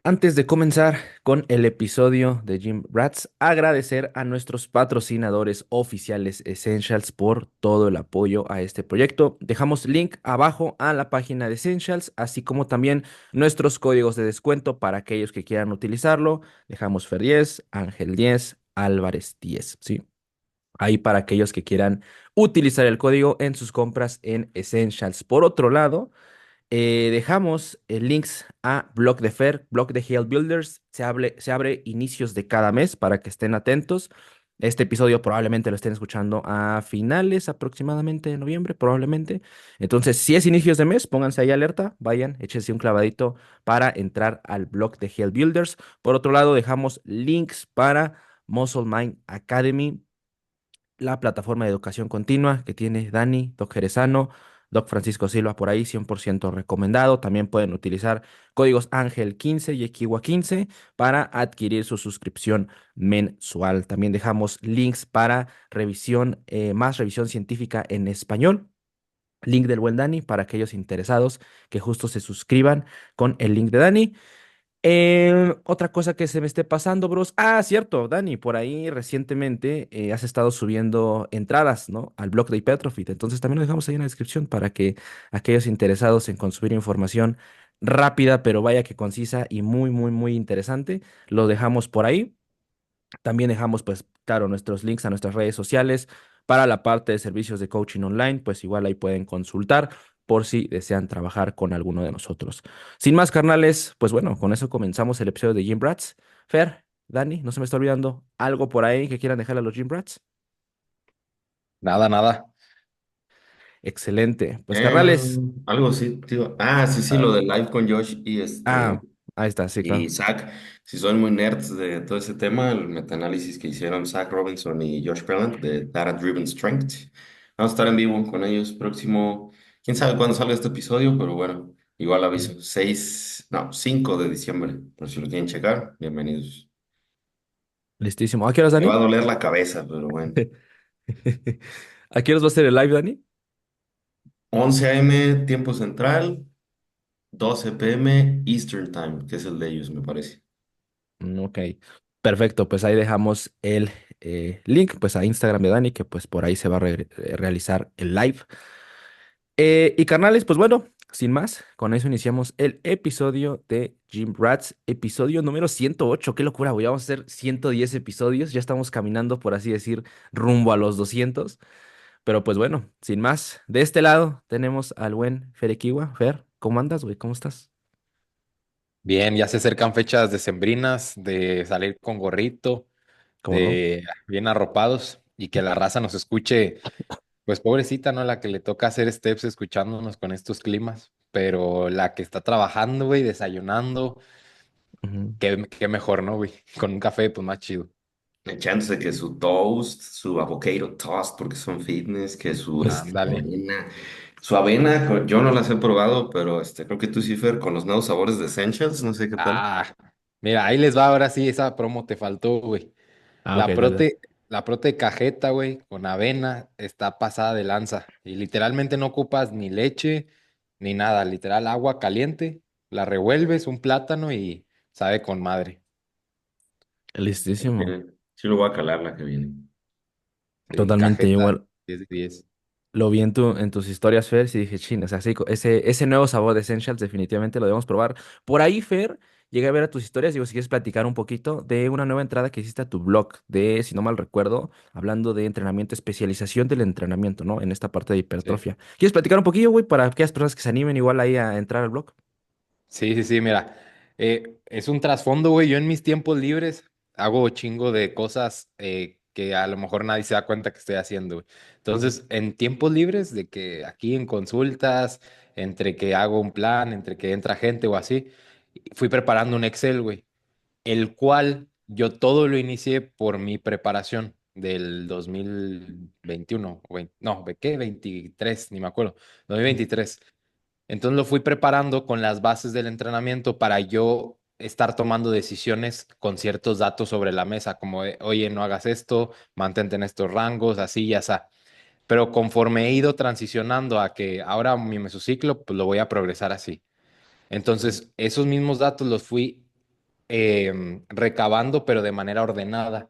Antes de comenzar con el episodio de Gym Rats, agradecer a nuestros patrocinadores oficiales Essentials por todo el apoyo a este proyecto. Dejamos link abajo a la página de Essentials, así como también nuestros códigos de descuento para aquellos que quieran utilizarlo. Dejamos Fer 10, Ángel 10, Álvarez 10, ¿sí? Ahí para aquellos que quieran utilizar el código en sus compras en Essentials. Por otro lado, dejamos links a Blog de Fer, Blog de Health Builders. Se abre inicios de cada mes para que estén atentos. Este episodio probablemente lo estén escuchando a finales aproximadamente de noviembre, probablemente. Entonces, si es inicios de mes, pónganse ahí alerta, vayan, échense un clavadito para entrar al blog de Health Builders. Por otro lado, dejamos links para Muscle Mind Academy, la plataforma de educación continua que tiene Dani, Doc Jerezano, Doc Francisco Silva por ahí, 100% recomendado. También pueden utilizar códigos Ángel 15 y Equiwa 15 para adquirir su suscripción mensual. También dejamos links para revisión, más revisión científica en español. Link del buen Dani para aquellos interesados que justo se suscriban con el link de Dani. Otra cosa que se me esté pasando, bros. Ah, cierto, Dani, por ahí recientemente has estado subiendo entradas, ¿no? Al blog de Hypertrophy. Entonces también lo dejamos ahí en la descripción para que aquellos interesados en consumir información rápida, pero vaya que concisa y muy, muy, muy interesante, lo dejamos por ahí. También dejamos, pues, claro, nuestros links a nuestras redes sociales para la parte de servicios de coaching online, pues igual ahí pueden consultar por si desean trabajar con alguno de nosotros. Sin más, carnales, pues bueno, con eso comenzamos el episodio de Gym Rats. Fer, Dani, no se me está olvidando algo por ahí que quieran dejar a los Gym Rats. Nada, nada. Excelente. Pues, carnales, Algo sí, tío. Ah, sí, sí, ah, lo del live con Josh ah, ahí está, sí, y claro. Zach. Si son muy nerds de todo ese tema, el metaanálisis que hicieron Zach Robinson y Josh Perlant de Data Driven Strength. Vamos a estar en vivo con ellos próximo, quién sabe cuándo salga este episodio, pero bueno, igual Mm. aviso, 6 no, 5 de diciembre, por si lo quieren checar, bienvenidos. Listísimo. ¿A qué horas, Me va Dani? a doler la cabeza, pero bueno. ¿A qué horas va a ser el live, Dani? 11 a.m. tiempo central, 12 p.m. Eastern Time, que es el de ellos, me parece. Ok, perfecto, pues ahí dejamos el link pues a Instagram de Dani, que pues por ahí se va a realizar el live. Y carnales, pues bueno, sin más, con eso iniciamos el episodio de Gym Rats, episodio número 108. Qué locura, güey, vamos a hacer 110 episodios, ya estamos caminando, por así decir, rumbo a los 200. Pero pues bueno, sin más, de este lado tenemos al buen Fer Equiwa. Fer, ¿cómo andas, güey? ¿Cómo estás? Bien, ya se acercan fechas decembrinas de salir con gorrito, ¿Cómo no? de bien arropados y que la raza nos escuche, pues pobrecita, ¿no? La que le toca hacer steps escuchándonos con estos climas, pero la que está trabajando, güey, desayunando, Ujú. qué mejor, ¿no, güey? Con un café, pues más chido. Sí. Echándose que su toast, su avocado toast, porque son fitness, que su Ándale. avena. Su avena, yo no las he probado, pero creo que tú sí, Fer, con los nuevos sabores de Essentials, no sé qué tal. Ah, Mira, ahí les va ahora sí, esa promo te faltó, güey. ah, ok, La dale. prote, la prote cajeta, güey, con avena, está pasada de lanza. Y literalmente no ocupas ni leche ni nada. Literal, agua caliente, la revuelves, un plátano y sabe con madre. Listísimo. Sí lo voy a calar la que viene. Sí, Totalmente cajeta, igual. 10 de 10. Lo vi en tus historias, Fer, y dije, chin, o sea, sí, ese nuevo sabor de Essentials definitivamente lo debemos probar. Por ahí, Fer, llegué a ver a tus historias, digo, si quieres platicar un poquito de una nueva entrada que hiciste a tu blog, de, si no mal recuerdo, hablando de entrenamiento, especialización del entrenamiento, ¿no? En esta parte de Sí. hipertrofia. ¿Quieres platicar un poquillo, güey, para aquellas personas que se animen igual ahí a entrar al blog? Sí, sí, sí, mira, es un trasfondo, güey. Yo en mis tiempos libres hago chingo de cosas que a lo mejor nadie se da cuenta que estoy haciendo, güey. Entonces, en tiempos libres, de que aquí en consultas, entre que hago un plan, entre que entra gente o así, fui preparando un Excel, güey, el cual yo todo lo inicié por mi preparación del 2021, o no, ¿de qué? 23, ni me acuerdo, 2023. Entonces lo fui preparando con las bases del entrenamiento para yo estar tomando decisiones con ciertos datos sobre la mesa, como de, oye, no hagas esto, mantente en estos rangos, así y así. Pero conforme he ido transicionando a que ahora mi mesociclo, pues lo voy a progresar así. Entonces, esos mismos datos los fui recabando, pero de manera ordenada.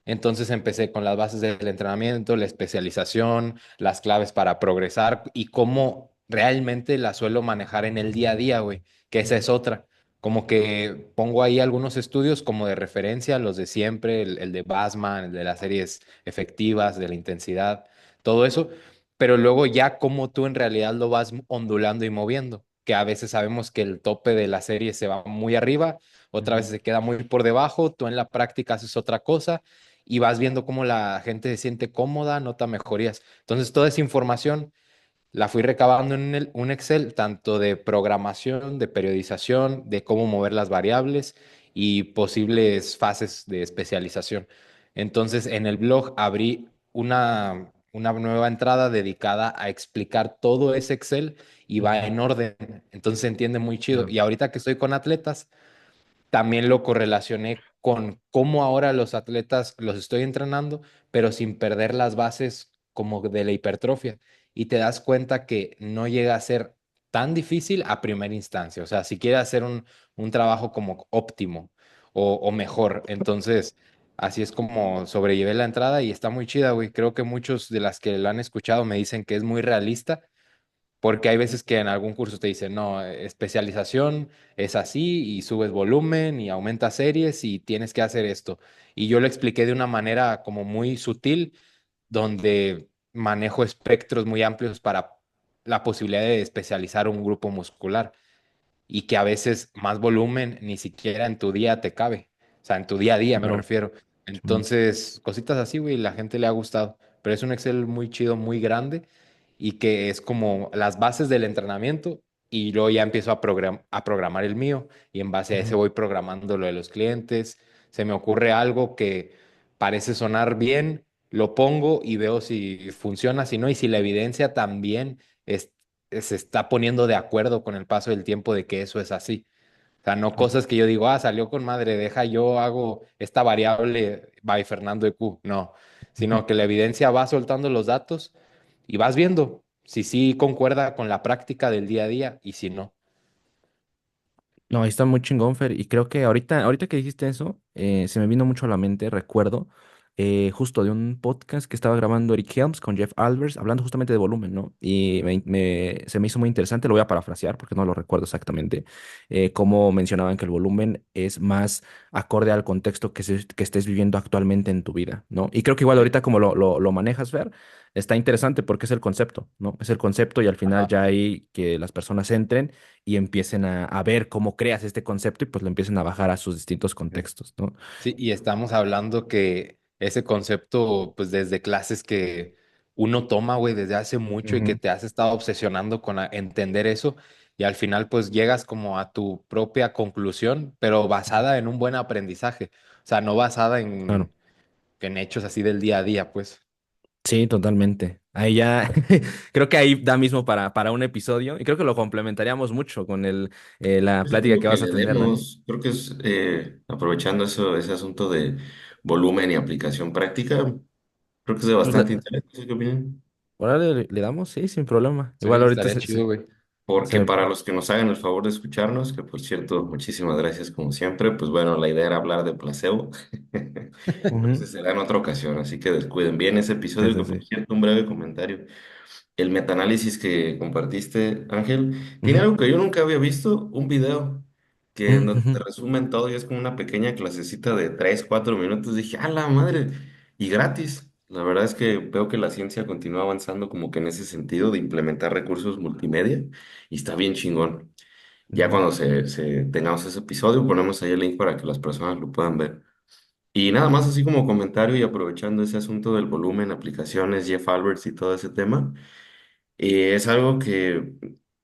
Entonces empecé con las bases del entrenamiento, la especialización, las claves para progresar y cómo realmente las suelo manejar en el día a día, güey, que esa es otra. Como que pongo ahí algunos estudios como de referencia, los de siempre, el de Bassman, el de las series efectivas, de la intensidad, todo eso, pero luego ya cómo tú en realidad lo vas ondulando y moviendo, que a veces sabemos que el tope de la serie se va muy arriba, otra vez Ujú. se queda muy por debajo, tú en la práctica haces otra cosa y vas viendo cómo la gente se siente cómoda, nota mejorías. Entonces, toda esa información la fui recabando en un Excel, tanto de programación, de periodización, de cómo mover las variables y posibles fases de especialización. Entonces, en el blog abrí una nueva entrada dedicada a explicar todo ese Excel y va Ujú. en orden. Entonces, se entiende muy chido. Claro. Y ahorita que estoy con atletas, también lo correlacioné con cómo ahora los atletas los estoy entrenando, pero sin perder las bases como de la hipertrofia. Y te das cuenta que no llega a ser tan difícil a primera instancia. O sea, si quieres hacer un trabajo como óptimo o mejor, entonces así es como sobrellevé la entrada y está muy chida, güey. Creo que muchos de las que lo han escuchado me dicen que es muy realista porque hay veces que en algún curso te dicen, no, especialización es así y subes volumen y aumentas series y tienes que hacer esto. Y yo lo expliqué de una manera como muy sutil, donde manejo espectros muy amplios para la posibilidad de especializar un grupo muscular y que a veces más volumen ni siquiera en tu día te cabe. O sea, en tu día a día me Claro. refiero. Simón. Entonces, cositas así, güey, la gente le ha gustado. Pero es un Excel muy chido, muy grande y que es como las bases del entrenamiento y luego ya empiezo a programar el mío y en base a ese Ujú. voy programando lo de los clientes. Se me ocurre algo que parece sonar bien, lo pongo y veo si funciona, si no, y si la evidencia también es se está poniendo de acuerdo con el paso del tiempo de que eso es así. O sea, no Claro. cosas que yo digo, ah, salió con madre, deja yo hago esta variable by Fernando de Q. No, Ujú. sino que la evidencia va soltando los datos y vas viendo si sí concuerda con la práctica del día a día y si no. No, ahí está muy chingón, Fer. Y creo que ahorita que dijiste eso, se me vino mucho a la mente, recuerdo, justo de un podcast que estaba grabando Eric Helms con Jeff Albers, hablando justamente de volumen, ¿no? Y se me hizo muy interesante, lo voy a parafrasear porque no lo recuerdo exactamente, cómo mencionaban que el volumen es más acorde al contexto que estés viviendo actualmente en tu vida, ¿no? Y creo que igual Sí. ahorita como lo manejas, Fer, está interesante porque es el concepto, ¿no? Es el concepto y al final Ajá. ya hay que las personas entren y empiecen a ver cómo creas este concepto y pues lo empiecen a bajar a sus distintos contextos, ¿no? Sí, y estamos hablando que ese concepto, pues desde clases que uno toma, güey, desde hace mucho y que Ujú. te has estado obsesionando con entender eso, y al final pues llegas como a tu propia conclusión, pero basada en un buen aprendizaje, o sea, no basada Claro. en hechos así del día a día, pues. Sí, totalmente. Ahí ya, creo que ahí da mismo para un episodio y creo que lo complementaríamos mucho con la Pues yo plática creo que que vas a le tener, Dani. demos, creo que es aprovechando eso, ese asunto de volumen y aplicación práctica, creo que es de Pues bastante interés, no sé qué opinan. órale, le damos, sí, sin problema. Sí, Igual ahorita estaría chido, güey. Porque se- para los que nos hagan el favor de escucharnos, que por cierto, muchísimas gracias como siempre, pues bueno, la idea era hablar de placebo, Ujú. entonces será en otra ocasión, así que descuiden bien ese Sí, episodio, sí, que por sí. cierto, un breve comentario. El metaanálisis que compartiste, Ángel, tiene Ujú. algo que yo nunca había visto, un video que en donde te Ujú. resumen todo y es como una pequeña clasecita de 3 4 minutos. Dije, ¡ah, la madre! Y gratis. La verdad es que veo que la ciencia continúa avanzando como que en ese sentido de implementar recursos multimedia y está bien chingón. Ya Ujú. cuando tengamos ese episodio, ponemos ahí el link para que las personas lo puedan ver. Y nada más así como comentario y aprovechando ese asunto del volumen, aplicaciones, Jeff Alberts y todo ese tema. Es algo que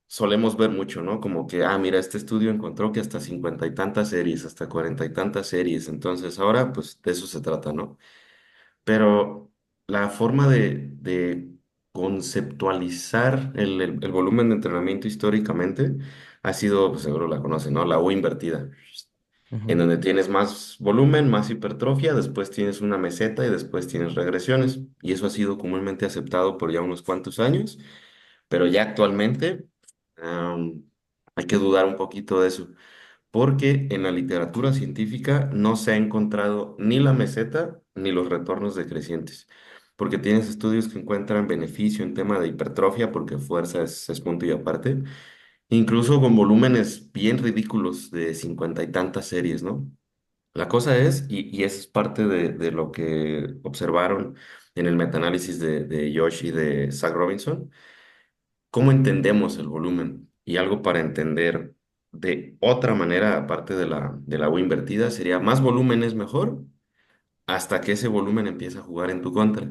solemos ver mucho, ¿no? Como que, ah, mira, este estudio encontró que hasta 50 y tantas series, hasta 40 y tantas series, entonces ahora pues de eso se trata, ¿no? Pero la forma de conceptualizar el volumen de entrenamiento históricamente ha sido, pues seguro la conocen, ¿no? La U invertida, en Ujú. donde tienes más volumen, más hipertrofia, después tienes una meseta y después tienes regresiones, y eso ha sido comúnmente aceptado por ya unos cuantos años. Pero ya actualmente hay que dudar un poquito de eso, porque en la literatura científica no se ha encontrado ni la meseta ni los retornos decrecientes, porque tienes estudios que encuentran beneficio en tema de hipertrofia, porque fuerza es punto y aparte, incluso con volúmenes bien ridículos de 50 y tantas series, ¿no? La cosa es, y eso es parte de lo que observaron en el metaanálisis de Josh y de Zach Robinson, cómo entendemos el volumen. Y algo para entender de otra manera, aparte de la U invertida, sería más volumen es mejor hasta que ese volumen empieza a jugar en tu contra.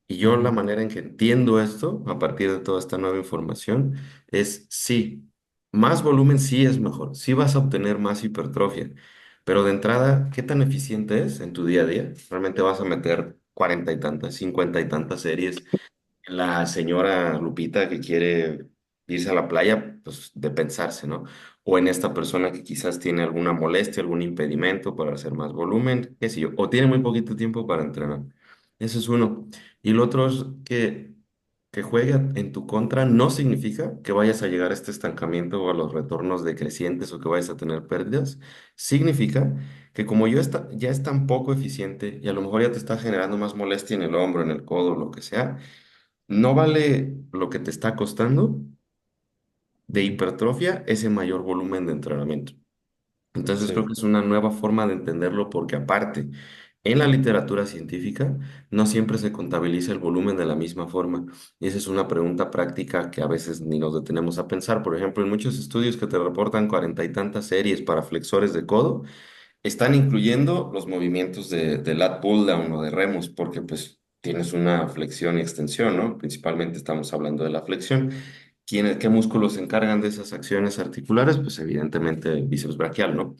Y yo la Ujú, manera en que entiendo esto, a partir de toda esta nueva información, es sí, más volumen sí es mejor, sí vas a obtener más hipertrofia, pero de entrada, ¿qué tan eficiente es en tu día a día? Realmente vas a meter 40 y tantas, 50 y tantas series. La señora Lupita que quiere irse a la playa, pues de pensarse, ¿no? O en esta persona que quizás tiene alguna molestia, algún impedimento para hacer más volumen, qué sé yo, o tiene muy poquito tiempo para entrenar. Ese es uno. Y el otro es que juegue en tu contra no significa que vayas a llegar a este estancamiento o a los retornos decrecientes o que vayas a tener pérdidas. Significa que como ya es tan poco eficiente y a lo mejor ya te está generando más molestia en el hombro, en el codo, lo que sea, no vale lo que te está costando de ujú. hipertrofia ese mayor volumen de entrenamiento. Entonces creo Sí, que es una nueva forma de entenderlo porque aparte, en la literatura científica no siempre se contabiliza el volumen de la misma forma. Y esa es una pregunta práctica que a veces ni nos detenemos a pensar. Por ejemplo, en muchos estudios que te reportan 40 y tantas series para flexores de codo, están incluyendo los movimientos de lat pull down o de remos, porque pues tienes una flexión y extensión, ¿no? Principalmente estamos hablando de la flexión. ¿Qué músculos se encargan de esas acciones articulares? Pues evidentemente el bíceps braquial, ¿no?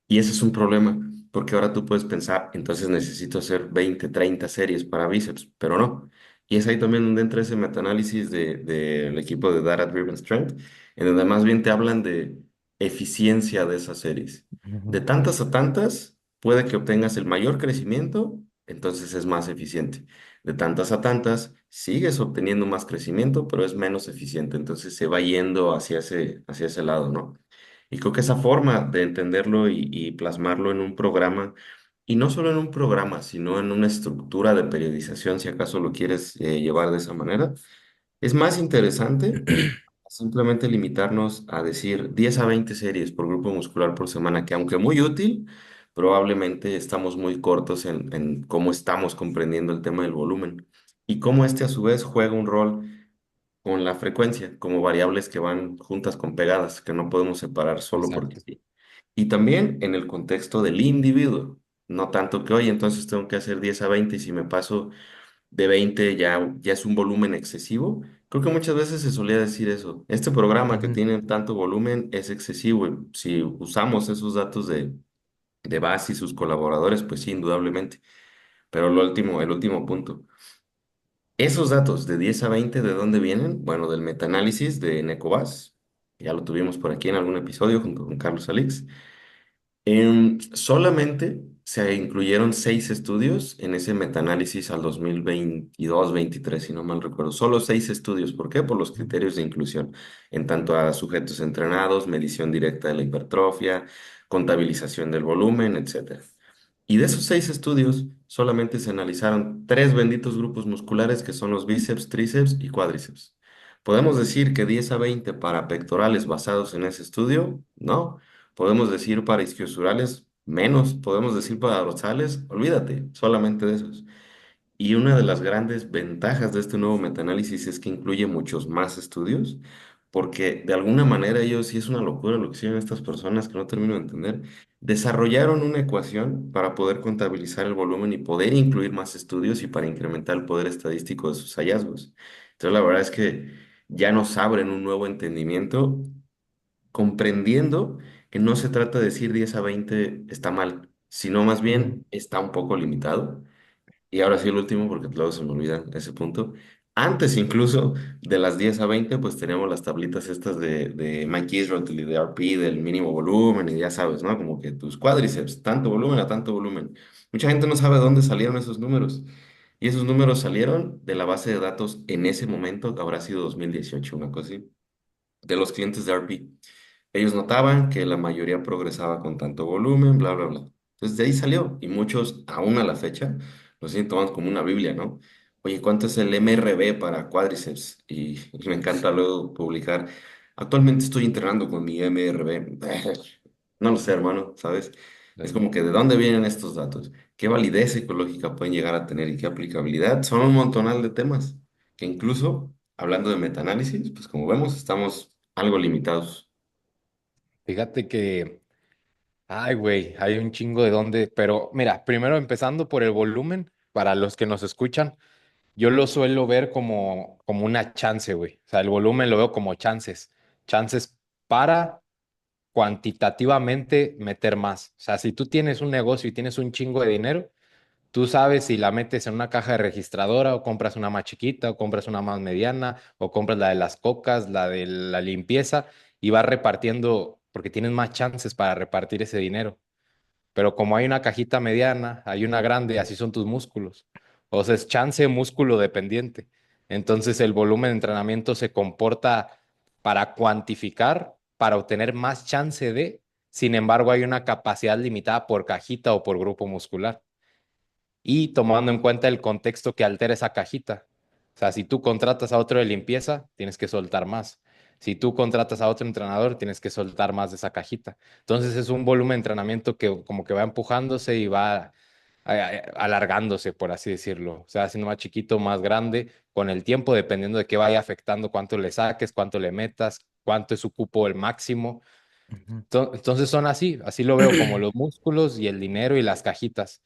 Y ese es un problema, porque ahora tú puedes pensar, entonces necesito hacer 20 30 series para bíceps, pero no. Y es ahí también donde entra ese metaanálisis del equipo de Data Driven Strength, en donde más bien te hablan de eficiencia de esas series. De Ujú. tantas a tantas, puede que obtengas el mayor crecimiento, entonces es más eficiente. De tantas a tantas, sigues obteniendo más crecimiento, pero es menos eficiente, entonces se va yendo hacia ese lado, ¿no? Y creo que esa forma de entenderlo y plasmarlo en un programa, y no solo en un programa, sino en una estructura de periodización, si acaso lo quieres llevar de esa manera, es más interesante simplemente limitarnos a decir 10 a 20 series por grupo muscular por semana, que aunque muy útil, probablemente estamos muy cortos en cómo estamos comprendiendo el tema del volumen y cómo este a su vez juega un rol con la frecuencia, como variables que van juntas con pegadas, que no podemos separar solo porque exacto. sí. Y también en el contexto del individuo, no tanto que, oye, entonces tengo que hacer 10 a 20 y si me paso de 20 ya es un volumen excesivo. Creo que muchas veces se solía decir eso. Este programa que Ujú. tiene tanto volumen es excesivo. Y si usamos esos datos de base y sus colaboradores, pues sí, indudablemente. Pero el último punto. Esos datos de 10 a 20, ¿de dónde vienen? Bueno, del metaanálisis de Necovas, ya lo tuvimos por aquí en algún episodio junto con Carlos Alix. Solamente se incluyeron 6 estudios en ese metaanálisis al 2022-23, si no mal recuerdo. Solo 6 estudios. ¿Por qué? Por los criterios de inclusión, en tanto a sujetos entrenados, medición directa de la hipertrofia, contabilización del volumen, etcétera. Y de esos 6 estudios, solamente se analizaron 3 benditos grupos musculares que son los bíceps, tríceps y cuádriceps. ¿Podemos decir que 10 a 20 para pectorales basados en ese estudio? No. ¿Podemos decir para isquiosurales? Menos. ¿Podemos decir para dorsales? Olvídate, solamente de esos. Y una de las grandes ventajas de este nuevo metaanálisis es que incluye muchos más estudios, porque de alguna manera ellos, y es una locura lo que hicieron estas personas que no termino de entender, desarrollaron una ecuación para poder contabilizar el volumen y poder incluir más estudios y para incrementar el poder estadístico de sus hallazgos. Entonces la verdad es que ya nos abren un nuevo entendimiento, comprendiendo que no se trata de decir 10 a 20 está mal, sino más Ujú. bien está un poco limitado. Y ahora sí el último, porque luego se me olvida ese punto. Antes incluso de las 10 a 20 pues teníamos las tablitas estas de Mike Israel y de RP, del mínimo volumen, y ya sabes, ¿no? Como que tus cuádriceps, tanto volumen a tanto volumen. Mucha gente no sabe de dónde salieron esos números. Y esos números salieron de la base de datos en ese momento, que habrá sido 2018 una cosa así, de los clientes de RP. Ellos notaban que la mayoría progresaba con tanto volumen, bla, bla, bla. Entonces de ahí salió y muchos, aún a la fecha, lo siguen tomando como una Biblia, ¿no? Oye, ¿cuánto es el MRB para cuádriceps? Y me encanta luego publicar. Actualmente estoy entrenando con mi MRB. No lo sé, hermano, ¿sabes? Es Sí. como que ¿de dónde vienen estos datos? ¿Qué validez psicológica pueden llegar a tener y qué aplicabilidad? Son un montonal de temas que incluso, hablando de metaanálisis, pues como vemos, estamos algo limitados. Fíjate que, ay, güey, hay un chingo de dónde, pero mira, primero empezando por el volumen, para los que nos escuchan, yo lo suelo ver como una chance, güey. O sea, el volumen lo veo como chances, chances para cuantitativamente meter más. O sea, si tú tienes un negocio y tienes un chingo de dinero, tú sabes si la metes en una caja de registradora o compras una más chiquita o compras una más mediana o compras la de las cocas, la de la limpieza y vas repartiendo porque tienes más chances para repartir ese dinero. Pero como hay una cajita mediana, hay una grande, así son tus músculos. O sea, es chance músculo dependiente. Entonces el volumen de entrenamiento se comporta para cuantificar, para obtener más chance de, sin embargo, hay una capacidad limitada por cajita o por grupo muscular y tomando en cuenta el contexto que altera esa cajita. O sea, si tú contratas a otro de limpieza, tienes que soltar más. Si tú contratas a otro entrenador, tienes que soltar más de esa cajita. Entonces es un volumen de entrenamiento que como que va empujándose y va alargándose, por así decirlo. O sea, haciendo más chiquito, más grande, con el tiempo, dependiendo de qué vaya afectando, cuánto le saques, cuánto le metas, cuánto es su cupo el máximo. Ujú. Entonces son así, así lo veo como los músculos y el dinero y las cajitas.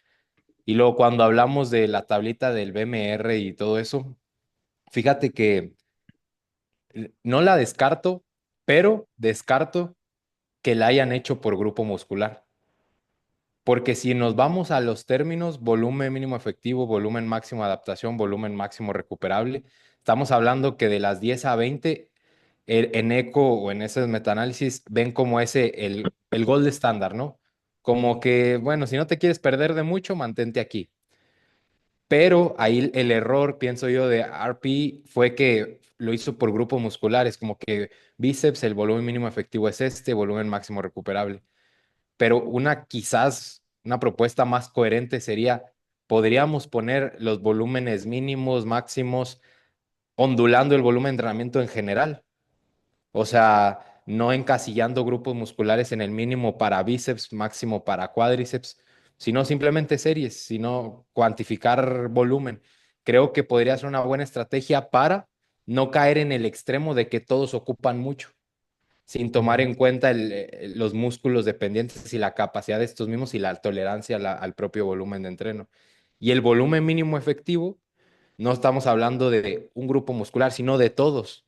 Y luego cuando hablamos de la tablita del BMR y todo eso, fíjate que no la descarto, pero descarto que la hayan hecho por grupo muscular. Porque si nos vamos a los términos volumen mínimo efectivo, volumen máximo adaptación, volumen máximo recuperable, estamos hablando que de las 10 a 20, en eco o en ese metaanálisis, ven como ese el gold estándar, ¿no? Como que, bueno, si no te quieres perder de mucho, mantente aquí. Pero ahí el error, pienso yo, de RP fue que lo hizo por grupos musculares, como que bíceps, el volumen mínimo efectivo es este, volumen máximo recuperable. Pero quizás una propuesta más coherente sería, podríamos poner los volúmenes mínimos, máximos, ondulando el volumen de entrenamiento en general. O sea, no encasillando grupos musculares en el mínimo para bíceps, máximo para cuádriceps, sino simplemente series, sino cuantificar volumen. Creo que podría ser una buena estrategia para no caer en el extremo de que todos ocupan mucho, sin tomar Ujú. en cuenta los músculos dependientes y la capacidad de estos mismos y la tolerancia al propio volumen de entreno. Y el volumen mínimo efectivo, no estamos hablando de un grupo muscular, sino de todos.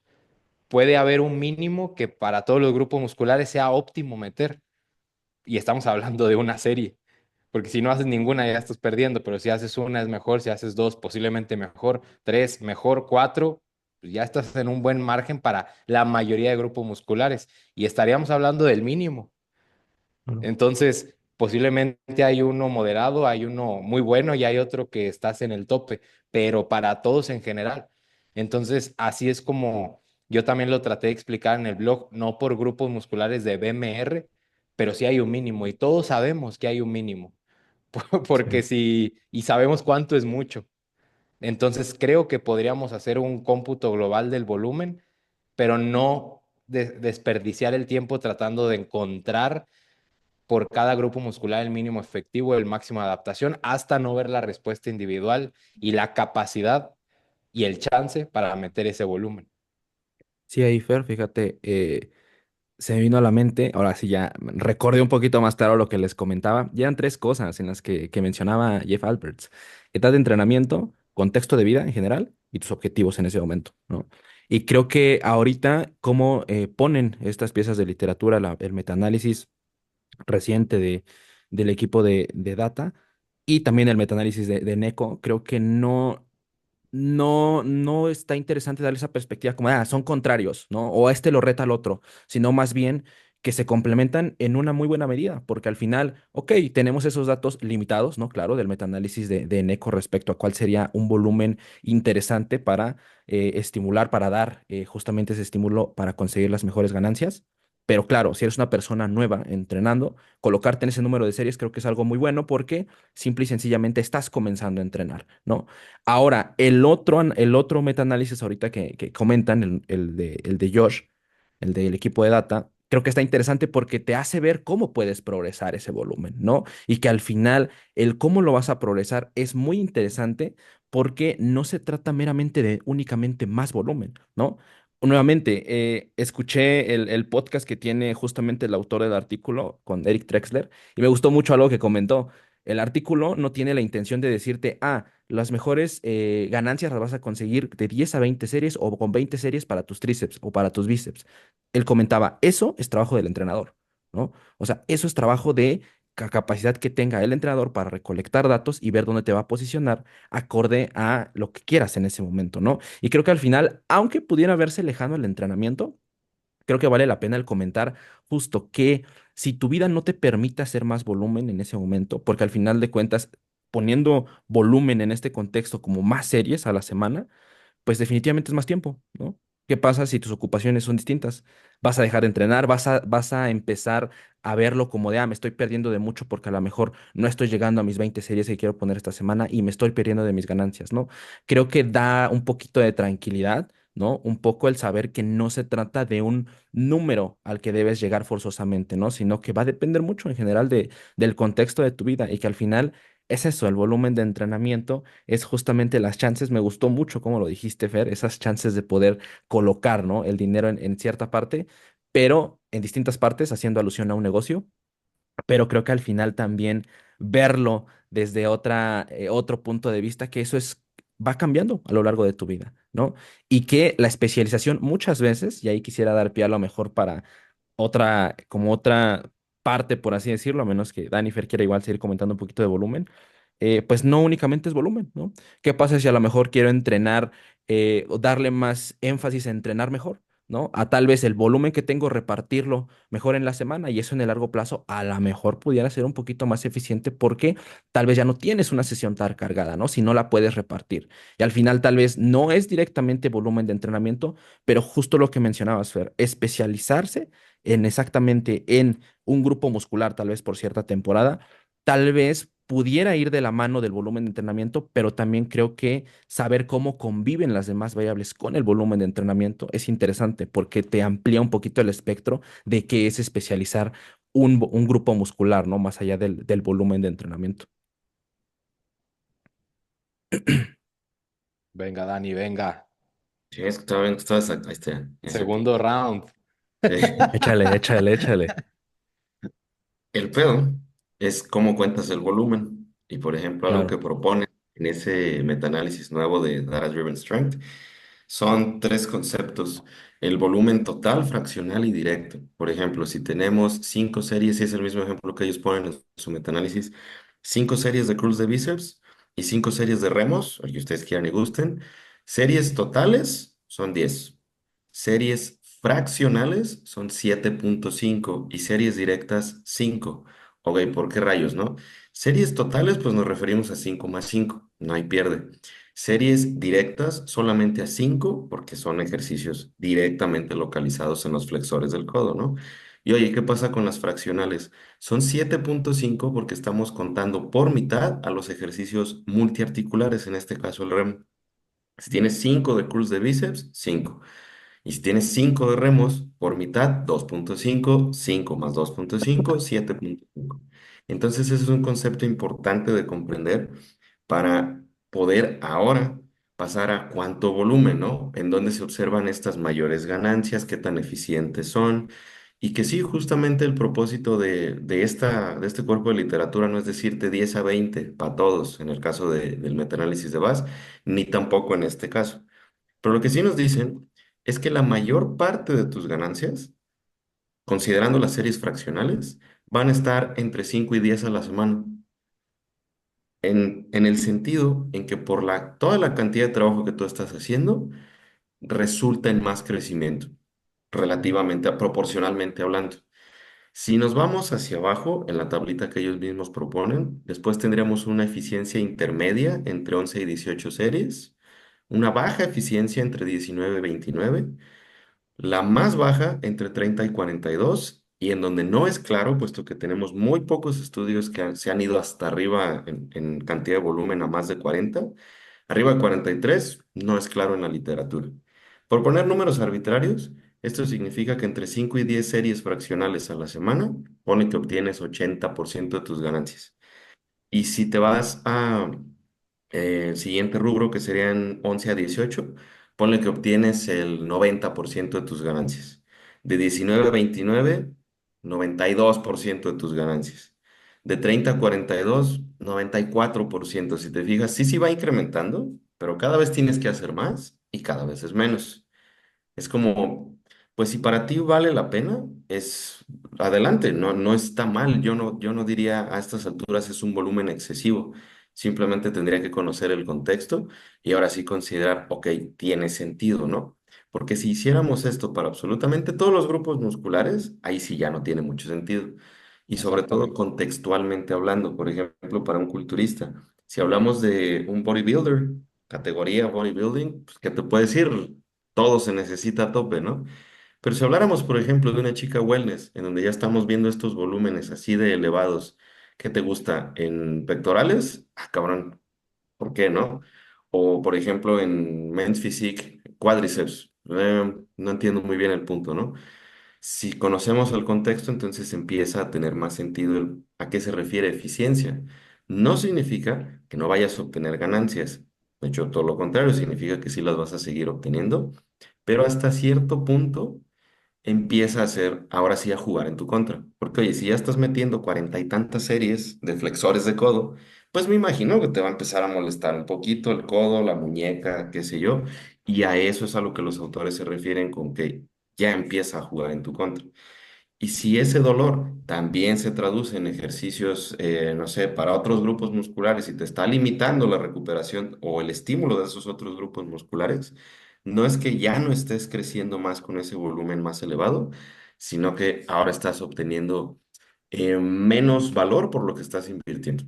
Puede haber un mínimo que para todos los grupos musculares sea óptimo meter. Y estamos hablando de una serie, porque si no haces ninguna ya estás perdiendo, pero si haces una es mejor, si haces dos posiblemente mejor, tres mejor, cuatro, pues ya estás en un buen margen para la mayoría de grupos musculares. Y estaríamos hablando del mínimo. Claro. Entonces, posiblemente hay uno moderado, hay uno muy bueno y hay otro que estás en el tope, pero para todos en general. Entonces, así es como yo también lo traté de explicar en el blog, no por grupos musculares de BMR, pero sí hay un mínimo y todos sabemos que hay un mínimo, porque Sí. si, y sabemos cuánto es mucho. Entonces, creo que podríamos hacer un cómputo global del volumen, pero no desperdiciar el tiempo tratando de encontrar por cada grupo muscular el mínimo efectivo, el máximo de adaptación, hasta no ver la respuesta individual y la capacidad y el chance para meter ese volumen. Sí, ahí, Fer, fíjate, se me vino a la mente, ahora sí ya recordé un poquito más claro lo que les comentaba. Ya eran tres cosas en las que mencionaba Jeff Alberts: edad de entrenamiento, contexto de vida en general y tus objetivos en ese momento, ¿no? Y creo que ahorita, cómo ponen estas piezas de literatura, el metaanálisis reciente del equipo de Data y también el metaanálisis de NECO, creo que no está interesante darle esa perspectiva como, son contrarios, ¿no? O a este lo reta al otro, sino más bien que se complementan en una muy buena medida, porque al final, ok, tenemos esos datos limitados, ¿no? Claro, del metaanálisis de NECO respecto a cuál sería un volumen interesante para estimular, para dar justamente ese estímulo para conseguir las mejores ganancias. Pero claro, si eres una persona nueva entrenando, colocarte en ese número de series creo que es algo muy bueno porque simple y sencillamente estás comenzando a entrenar, ¿no? Ahora, el otro metaanálisis ahorita que comentan, el de Josh, el del equipo de data, creo que está interesante porque te hace ver cómo puedes progresar ese volumen, ¿no? Y que al final el cómo lo vas a progresar es muy interesante porque no se trata meramente de únicamente más volumen, ¿no? Nuevamente, escuché el podcast que tiene justamente el autor del artículo con Eric Trexler y me gustó mucho algo que comentó. El artículo no tiene la intención de decirte, las mejores ganancias las vas a conseguir de 10 a 20 series o con 20 series para tus tríceps o para tus bíceps. Él comentaba, eso es trabajo del entrenador, ¿no? O sea, eso es trabajo de capacidad que tenga el entrenador para recolectar datos y ver dónde te va a posicionar acorde a lo que quieras en ese momento, ¿no? Y creo que al final, aunque pudiera verse lejano el entrenamiento, creo que vale la pena el comentar justo que si tu vida no te permite hacer más volumen en ese momento, porque al final de cuentas, poniendo volumen en este contexto como más series a la semana, pues definitivamente es más tiempo, ¿no? ¿Qué pasa si tus ocupaciones son distintas? Vas a dejar de entrenar, vas a empezar a verlo como de, me estoy perdiendo de mucho porque a lo mejor no estoy llegando a mis 20 series que quiero poner esta semana y me estoy perdiendo de mis ganancias, ¿no? Creo que da un poquito de tranquilidad, ¿no? Un poco el saber que no se trata de un número al que debes llegar forzosamente, ¿no? Sino que va a depender mucho en general del contexto de tu vida y que al final es eso, el volumen de entrenamiento es justamente las chances, me gustó mucho como lo dijiste, Fer, esas chances de poder colocar, ¿no? El dinero en cierta parte, pero en distintas partes, haciendo alusión a un negocio, pero creo que al final también verlo desde otro punto de vista, que eso va cambiando a lo largo de tu vida, ¿no? Y que la especialización muchas veces, y ahí quisiera dar pie a lo mejor para como otra parte, por así decirlo, a menos que Dani Fer quiera igual seguir comentando un poquito de volumen, pues no únicamente es volumen, ¿no? ¿Qué pasa si a lo mejor quiero entrenar o darle más énfasis a entrenar mejor, ¿no? A tal vez el volumen que tengo, repartirlo mejor en la semana y eso en el largo plazo a lo mejor pudiera ser un poquito más eficiente porque tal vez ya no tienes una sesión tan cargada, ¿no? Si no la puedes repartir. Y al final tal vez no es directamente volumen de entrenamiento, pero justo lo que mencionabas, Fer, especializarse en exactamente en un grupo muscular, tal vez por cierta temporada, tal vez pudiera ir de la mano del volumen de entrenamiento, pero también creo que saber cómo conviven las demás variables con el volumen de entrenamiento es interesante porque te amplía un poquito el espectro de qué es especializar un grupo muscular, ¿no? Más allá del volumen de entrenamiento. Venga, Dani, venga. Sí, es que estaba bien, ahí está, ese. Segundo round. Échale, échale, échale. El pedo es cómo cuentas el volumen. Y por ejemplo, algo que Claro. propone en ese metaanálisis nuevo de Data Driven Strength son tres conceptos: el volumen total, fraccional y directo. Por ejemplo, si tenemos cinco series, y es el mismo ejemplo que ellos ponen en su metaanálisis, cinco series de curls de bíceps y cinco series de remos, el que ustedes quieran y gusten, series totales son 10. Series fraccionales son 7,5 y series directas 5. Ok, ¿por qué rayos, no? Series totales, pues nos referimos a 5 más 5, no hay pierde. Series directas solamente a 5 porque son ejercicios directamente localizados en los flexores del codo, ¿no? Y oye, ¿qué pasa con las fraccionales? Son 7,5 porque estamos contando por mitad a los ejercicios multiarticulares, en este caso el remo. Si tienes 5 de curls de bíceps, 5. Y si tienes 5 de remos, por mitad, 2,5, 5 más 2,5, 7,5. Entonces, ese es un concepto importante de comprender para poder ahora pasar a cuánto volumen, ¿no? En dónde se observan estas mayores ganancias, qué tan eficientes son. Y que sí, justamente el propósito de este cuerpo de literatura no es decirte 10 a 20 para todos, en el caso del metaanálisis de Bass, ni tampoco en este caso. Pero lo que sí nos dicen es que la mayor parte de tus ganancias, considerando las series fraccionales, van a estar entre 5 y 10 a la semana. En el sentido en que por toda la cantidad de trabajo que tú estás haciendo, resulta en más crecimiento, relativamente, proporcionalmente hablando. Si nos vamos hacia abajo, en la tablita que ellos mismos proponen, después tendríamos una eficiencia intermedia entre 11 y 18 series, una baja eficiencia entre 19 y 29, La más baja entre 30 y 42, y en donde no es claro, puesto que tenemos muy pocos estudios que se han ido hasta arriba en cantidad de volumen a más de 40. Arriba de 43 no es claro en la literatura. Por poner números arbitrarios, esto significa que entre 5 y 10 series fraccionales a la semana, pone que obtienes 80% de tus ganancias. Y si te vas a siguiente rubro, que serían 11 a 18, ponle que obtienes el 90% de tus ganancias. De 19 a 29, 92% de tus ganancias. De 30 a 42, 94%. Si te fijas, sí, sí va incrementando, pero cada vez tienes que hacer más y cada vez es menos. Es como, pues si para ti vale la pena, es adelante, no, no está mal. Yo no diría a estas alturas es un volumen excesivo. Simplemente tendría que conocer el contexto y ahora sí considerar, ok, tiene sentido, ¿no? Porque si hiciéramos esto para absolutamente todos los grupos musculares, ahí sí ya no tiene mucho sentido. Y sobre todo Exactamente. contextualmente hablando, por ejemplo, para un culturista, si hablamos de un bodybuilder, categoría bodybuilding, pues, ¿qué te puedo decir? Todo se necesita a tope, ¿no? Pero si habláramos, por ejemplo, de una chica wellness, en donde ya estamos viendo estos volúmenes así de elevados, ¿qué te gusta? ¿En pectorales? Ah, cabrón, ¿por qué no? O, por ejemplo, en men's physique, cuádriceps. No entiendo muy bien el punto, ¿no? Si conocemos el contexto, entonces empieza a tener más sentido a qué se refiere eficiencia. No significa que no vayas a obtener ganancias. De hecho, todo lo contrario, significa que sí las vas a seguir obteniendo, pero hasta cierto punto empieza a ser, ahora sí, a jugar en tu contra. Porque, oye, si ya estás metiendo 40 y tantas series de flexores de codo, pues me imagino que te va a empezar a molestar un poquito el codo, la muñeca, qué sé yo, y a eso es a lo que los autores se refieren con que ya empieza a jugar en tu contra. Y si ese dolor también se traduce en ejercicios, no sé, para otros grupos musculares y te está limitando la recuperación o el estímulo de esos otros grupos musculares, no es que ya no estés creciendo más con ese volumen más elevado, sino que ahora estás obteniendo menos valor por lo que estás invirtiendo.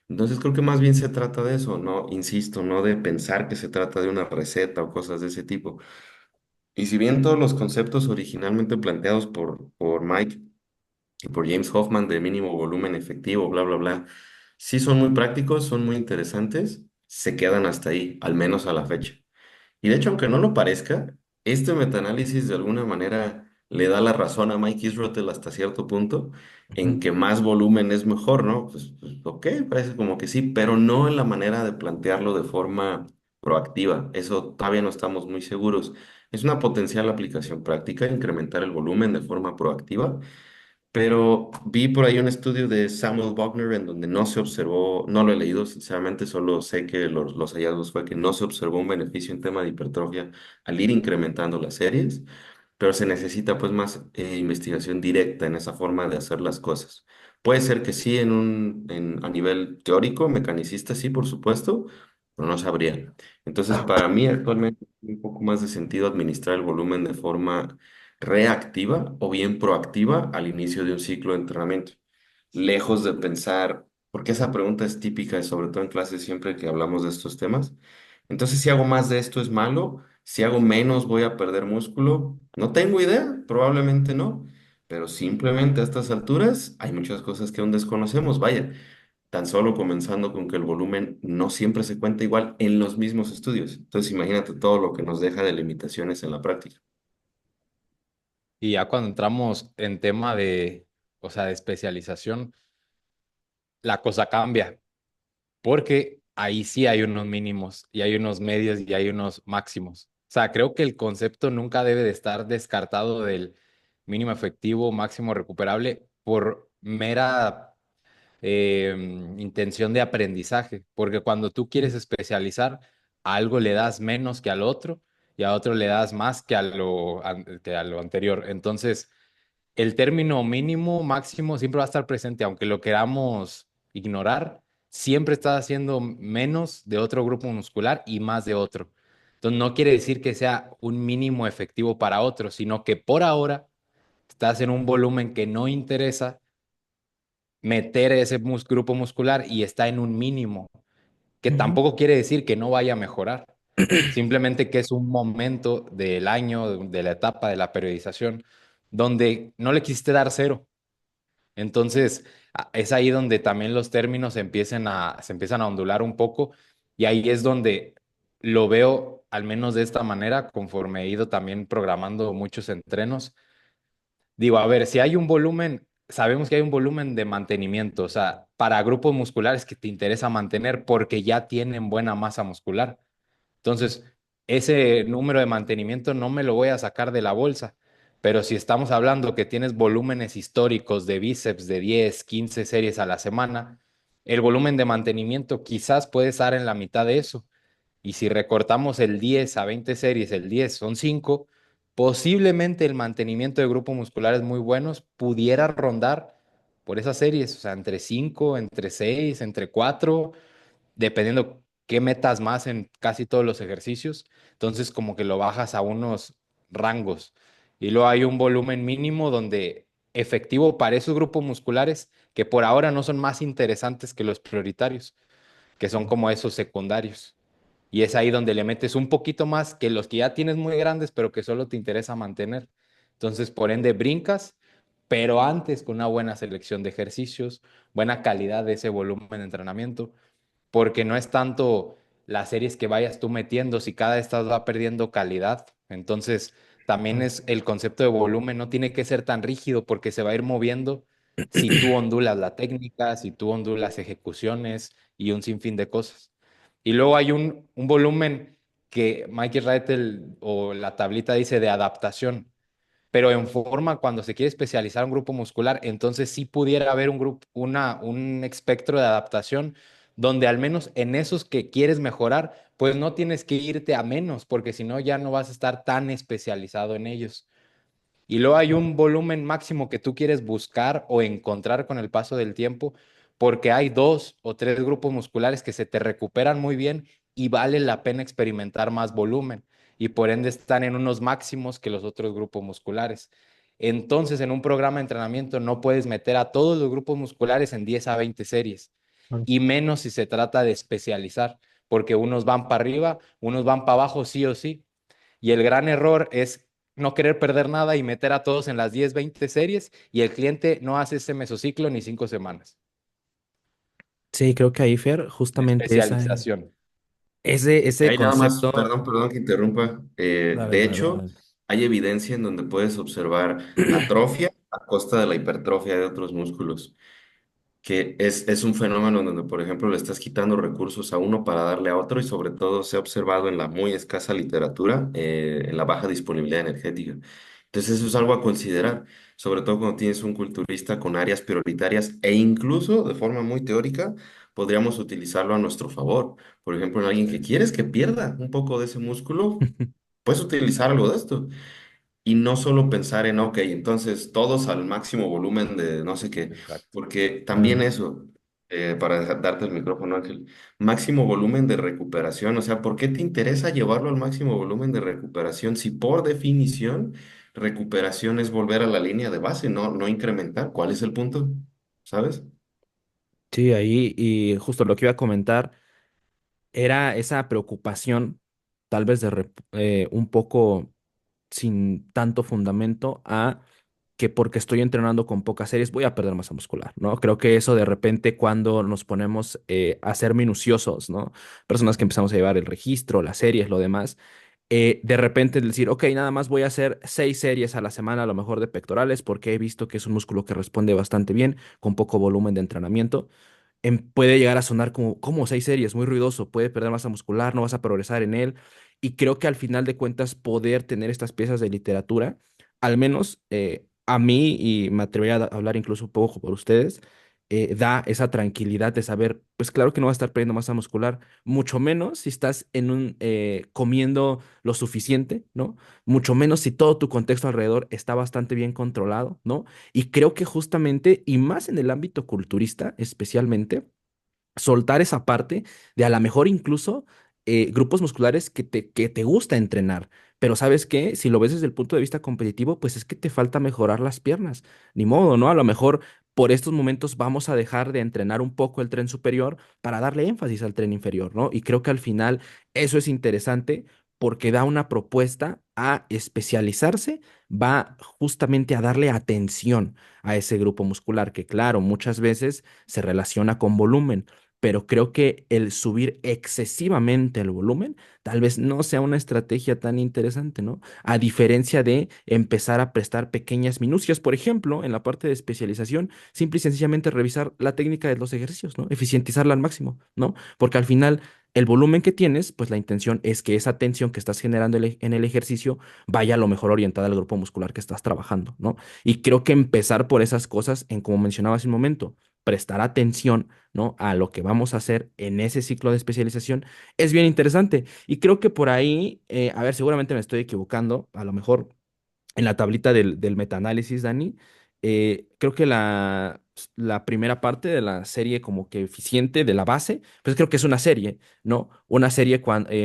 Entonces creo que más bien se trata de eso, no, insisto, no de pensar que se trata de una receta o cosas de ese tipo. Y si bien todos los conceptos originalmente planteados por Mike y por James Hoffman de mínimo volumen efectivo, bla, bla, bla, sí son muy prácticos, son muy interesantes, se quedan hasta ahí, al menos a la fecha. Y de hecho, aunque no lo parezca, este metaanálisis de alguna manera le da la razón a Mike Israel hasta cierto punto en Ujú. que más volumen es mejor, ¿no? Pues, ok, parece como que sí, pero no en la manera de plantearlo de forma proactiva. Eso todavía no estamos muy seguros. Es una potencial aplicación práctica, incrementar el volumen de forma proactiva, pero vi por ahí un estudio de Samuel Buckner en donde no se observó, no lo he leído sinceramente, solo sé que los hallazgos fue que no se observó un beneficio en tema de hipertrofia al ir incrementando las series, pero se necesita pues más investigación directa en esa forma de hacer las cosas. Puede ser que sí a nivel teórico, mecanicista sí, por supuesto, pero no sabría. Entonces, para mí actualmente tiene un poco más de sentido administrar el volumen de forma reactiva o bien proactiva al inicio de un ciclo de entrenamiento. Lejos de pensar, porque esa pregunta es típica, sobre todo en clases siempre que hablamos de estos temas. Entonces, si hago más de esto es malo, si hago menos voy a perder músculo. No tengo idea, probablemente no, pero simplemente a estas alturas hay muchas cosas que aún desconocemos. Vaya, tan solo comenzando con que el volumen no siempre se cuenta igual en los mismos estudios. Entonces, imagínate todo lo que nos deja de limitaciones en la práctica. Y ya cuando entramos en tema de, o sea, de especialización, la cosa cambia, porque ahí sí hay unos mínimos y hay unos medios y hay unos máximos. O sea, creo que el concepto nunca debe de estar descartado del mínimo efectivo, máximo recuperable por mera intención de aprendizaje, porque cuando tú quieres especializar, a algo le das menos que al otro y a otro le das más que a lo anterior. Entonces, el término mínimo, máximo, siempre va a estar presente, aunque lo queramos ignorar, siempre está haciendo menos de otro grupo muscular y más de otro. Entonces, no quiere decir que sea un mínimo efectivo para otro, sino que por ahora estás en un volumen que no interesa meter ese grupo muscular y está en un mínimo, que Ujú. tampoco quiere decir que no vaya a mejorar. Simplemente que es un momento del año, de la etapa de la periodización, donde no le quisiste dar cero. Entonces, es ahí donde también los términos se empiezan a ondular un poco y ahí es donde lo veo, al menos de esta manera, conforme he ido también programando muchos entrenos. Digo, a ver, si hay un volumen, sabemos que hay un volumen de mantenimiento, o sea, para grupos musculares que te interesa mantener porque ya tienen buena masa muscular. Entonces, ese número de mantenimiento no me lo voy a sacar de la bolsa. Pero si estamos hablando que tienes volúmenes históricos de bíceps de 10, 15 series a la semana, el volumen de mantenimiento quizás puede estar en la mitad de eso. Y si recortamos el 10 a 20 series, el 10 son 5, posiblemente el mantenimiento de grupos musculares muy buenos pudiera rondar por esas series, o sea, entre 5, entre 6, entre 4, dependiendo qué metas más en casi todos los ejercicios. Entonces, como que lo bajas a unos rangos. Y luego hay un volumen mínimo donde efectivo para esos grupos musculares que por ahora no son más interesantes que los prioritarios, que son como esos secundarios. Y es ahí donde le metes un poquito más que los que ya tienes muy grandes, pero que solo te interesa mantener. Entonces, por ende, brincas, pero antes con una buena selección de ejercicios, buena calidad de ese volumen de entrenamiento, porque no es tanto las series que vayas tú metiendo, si cada estado va perdiendo calidad. Entonces, también es el concepto de volumen, no tiene que ser tan rígido porque se va a ir moviendo si tú ondulas la técnica, si tú ondulas ejecuciones y un sinfín de cosas. Y luego hay un volumen que Mikey Reitel o la tablita dice de adaptación, pero en forma cuando se quiere especializar un grupo muscular, entonces sí pudiera haber un grupo, un espectro de adaptación donde al menos en esos que quieres mejorar, pues no tienes que irte a menos, porque si no ya no vas a estar tan especializado en ellos. Y luego hay un volumen máximo que tú quieres buscar o encontrar con el paso del tiempo, porque hay 2 o 3 grupos musculares que se te recuperan muy bien y vale la pena experimentar más volumen y por ende están en unos máximos que los otros grupos musculares. Entonces, en un programa de entrenamiento no puedes meter a todos los grupos musculares en 10 a 20 series y menos si se trata de especializar, porque unos van para arriba, unos van para abajo sí o sí. Y el gran error es no querer perder nada y meter a todos en las 10 20 series y el cliente no hace ese mesociclo ni 5 semanas Sí, creo que ahí, Fer, de justamente especialización. ese Ahí nada más, concepto. perdón que interrumpa. Dale, De dale, hecho, dale. hay evidencia en donde puedes observar atrofia a costa de la hipertrofia de otros músculos, que es un fenómeno en donde, por ejemplo, le estás quitando recursos a uno para darle a otro y sobre todo se ha observado en la muy escasa literatura, en la baja disponibilidad energética. Entonces eso es algo a considerar, sobre todo cuando tienes un culturista con áreas prioritarias e incluso de forma muy teórica podríamos utilizarlo a nuestro favor. Por ejemplo, en alguien que quieres que pierda un poco de ese músculo, puedes utilizar algo de esto. Y no solo pensar en, ok, entonces todos al máximo volumen de no sé qué, Exacto. porque también Claro. eso, para darte el micrófono, Ángel, máximo volumen de recuperación, o sea, ¿por qué te interesa llevarlo al máximo volumen de recuperación si por definición recuperación es volver a la línea de base, no incrementar? ¿Cuál es el punto? ¿Sabes? Sí, ahí, y justo lo que iba a comentar era esa preocupación, tal vez un poco sin tanto fundamento, a que porque estoy entrenando con pocas series voy a perder masa muscular, ¿no? Creo que eso de repente cuando nos ponemos a ser minuciosos, ¿no? Personas que empezamos a llevar el registro, las series, lo demás, de repente decir, ok, nada más voy a hacer 6 series a la semana, a lo mejor de pectorales, porque he visto que es un músculo que responde bastante bien con poco volumen de entrenamiento. Puede llegar a sonar como 6 series, muy ruidoso, puede perder masa muscular, no vas a progresar en él. Y creo que al final de cuentas poder tener estas piezas de literatura, al menos a mí, y me atrevería a hablar incluso un poco por ustedes, da esa tranquilidad de saber, pues claro que no vas a estar perdiendo masa muscular, mucho menos si estás comiendo lo suficiente, ¿no? Mucho menos si todo tu contexto alrededor está bastante bien controlado, ¿no? Y creo que justamente, y más en el ámbito culturista especialmente, soltar esa parte de a lo mejor incluso grupos musculares que te gusta entrenar. Pero ¿sabes qué? Si lo ves desde el punto de vista competitivo, pues es que te falta mejorar las piernas. Ni modo, ¿no? A lo mejor por estos momentos vamos a dejar de entrenar un poco el tren superior para darle énfasis al tren inferior, ¿no? Y creo que al final eso es interesante porque da una propuesta a especializarse, va justamente a darle atención a ese grupo muscular, que claro, muchas veces se relaciona con volumen, pero creo que el subir excesivamente el volumen tal vez no sea una estrategia tan interesante, ¿no? A diferencia de empezar a prestar pequeñas minucias, por ejemplo, en la parte de especialización, simple y sencillamente revisar la técnica de los ejercicios, ¿no? Eficientizarla al máximo, ¿no? Porque al final el volumen que tienes, pues la intención es que esa tensión que estás generando en el ejercicio vaya a lo mejor orientada al grupo muscular que estás trabajando, ¿no? Y creo que empezar por esas cosas, en como mencionaba hace un momento, prestar atención, ¿no? A lo que vamos a hacer en ese ciclo de especialización es bien interesante. Y creo que por ahí, a ver, seguramente me estoy equivocando, a lo mejor en la tablita del metaanálisis, Dani, creo que la primera parte de la serie como que eficiente de la base, pues creo que es una serie, ¿no? Una serie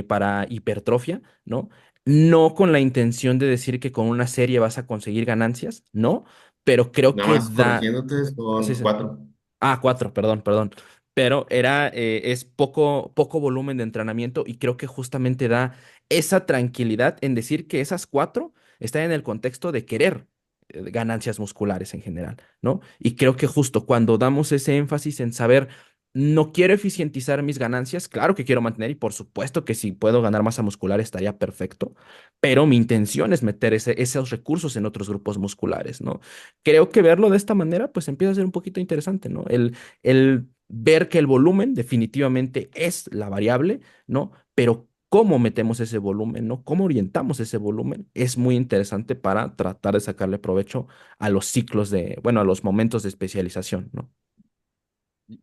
para hipertrofia, ¿no? No con la intención de decir que con una serie vas a conseguir ganancias, ¿no? Pero creo Nada que más da... corrigiéndote, Sí, son sí. 4. Ah, cuatro, perdón, perdón. Pero es poco volumen de entrenamiento y creo que justamente da esa tranquilidad en decir que esas cuatro están en el contexto de querer ganancias musculares en general, ¿no? Y creo que justo cuando damos ese énfasis en saber, no quiero eficientizar mis ganancias, claro que quiero mantener y por supuesto que si puedo ganar masa muscular estaría perfecto, pero mi intención es meter esos recursos en otros grupos musculares, ¿no? Creo que verlo de esta manera, pues empieza a ser un poquito interesante, ¿no? El ver que el volumen definitivamente es la variable, ¿no? Pero cómo metemos ese volumen, ¿no? Cómo orientamos ese volumen es muy interesante para tratar de sacarle provecho a los ciclos bueno, a los momentos de especialización, ¿no?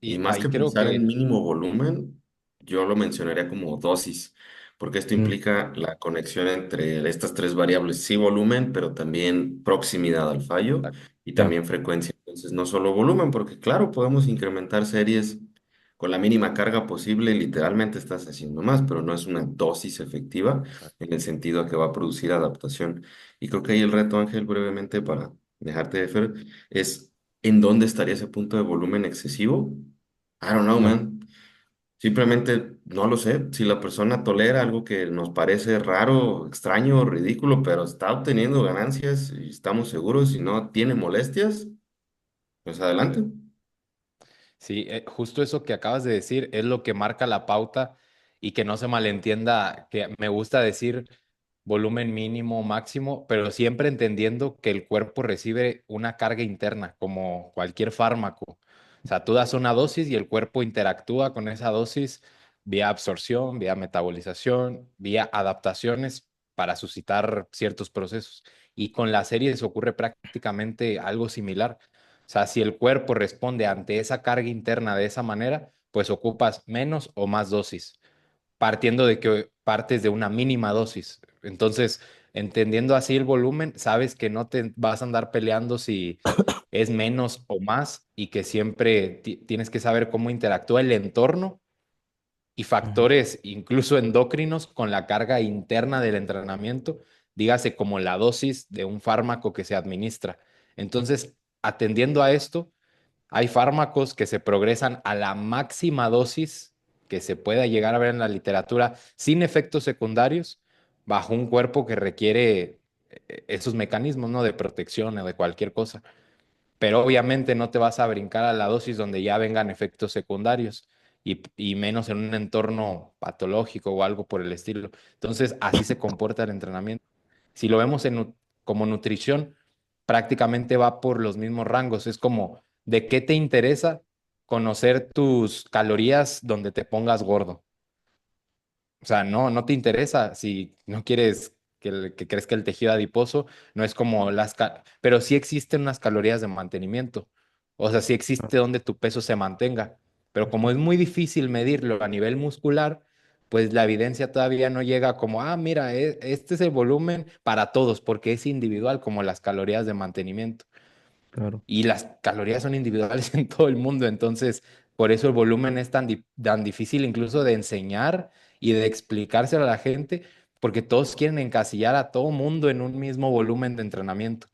Y Y más ahí que creo pensar en que, mínimo volumen, yo lo mencionaría como dosis, porque esto Mm, implica la conexión entre estas tres variables, sí volumen, pero también proximidad al fallo y ya, también frecuencia. Entonces, no solo volumen, porque claro, podemos incrementar series con la mínima carga posible, literalmente estás haciendo más, pero no es una dosis efectiva en el sentido a que va a producir adaptación. Y creo que ahí el reto, Ángel, brevemente para dejarte de Fer, es ¿en dónde estaría ese punto de volumen excesivo? I don't know, claro. man. Simplemente no lo sé. Si la persona tolera algo que nos parece raro, extraño, ridículo, pero está obteniendo ganancias y estamos seguros y no tiene molestias, pues adelante. sí, justo eso que acabas de decir es lo que marca la pauta y que no se malentienda, que me gusta decir volumen mínimo, máximo, pero siempre entendiendo que el cuerpo recibe una carga interna, como cualquier fármaco. O sea, tú das una dosis y el cuerpo interactúa con esa dosis vía absorción, vía metabolización, vía adaptaciones para suscitar ciertos procesos. Y con la series ocurre prácticamente algo similar. O sea, si el cuerpo responde ante esa carga interna de esa manera, pues ocupas menos o más dosis partiendo de que partes de una mínima dosis. Entonces, entendiendo así el volumen, sabes que no te vas a andar peleando si es menos o más y que siempre tienes que saber cómo interactúa el entorno y Ujú. factores incluso endócrinos con la carga interna del entrenamiento, dígase como la dosis de un fármaco que se administra. Entonces, atendiendo a esto, hay fármacos que se progresan a la máxima dosis que se pueda llegar a ver en la literatura sin efectos secundarios bajo un cuerpo que requiere esos mecanismos, ¿no? De protección o de cualquier cosa. Pero obviamente no te vas a brincar a la dosis donde ya vengan efectos secundarios y menos en un entorno patológico o algo por el estilo. Entonces, así se comporta el entrenamiento. Si lo vemos como nutrición, prácticamente va por los mismos rangos. Es como, ¿de qué te interesa conocer tus calorías donde te pongas gordo? O sea, no te interesa si no quieres que crezca el tejido adiposo, no es como pero sí existen unas calorías de mantenimiento. O sea, sí Ah, existe donde tu peso se mantenga. Pero como ujú, es muy difícil medirlo a nivel muscular, pues la evidencia todavía no llega como, ah, mira, este es el volumen para todos, porque es individual como las calorías de mantenimiento claro. y las calorías son individuales en todo el mundo, entonces por eso el volumen es tan difícil incluso de enseñar y de explicárselo a la gente, porque todos quieren encasillar a todo mundo en un mismo volumen de entrenamiento,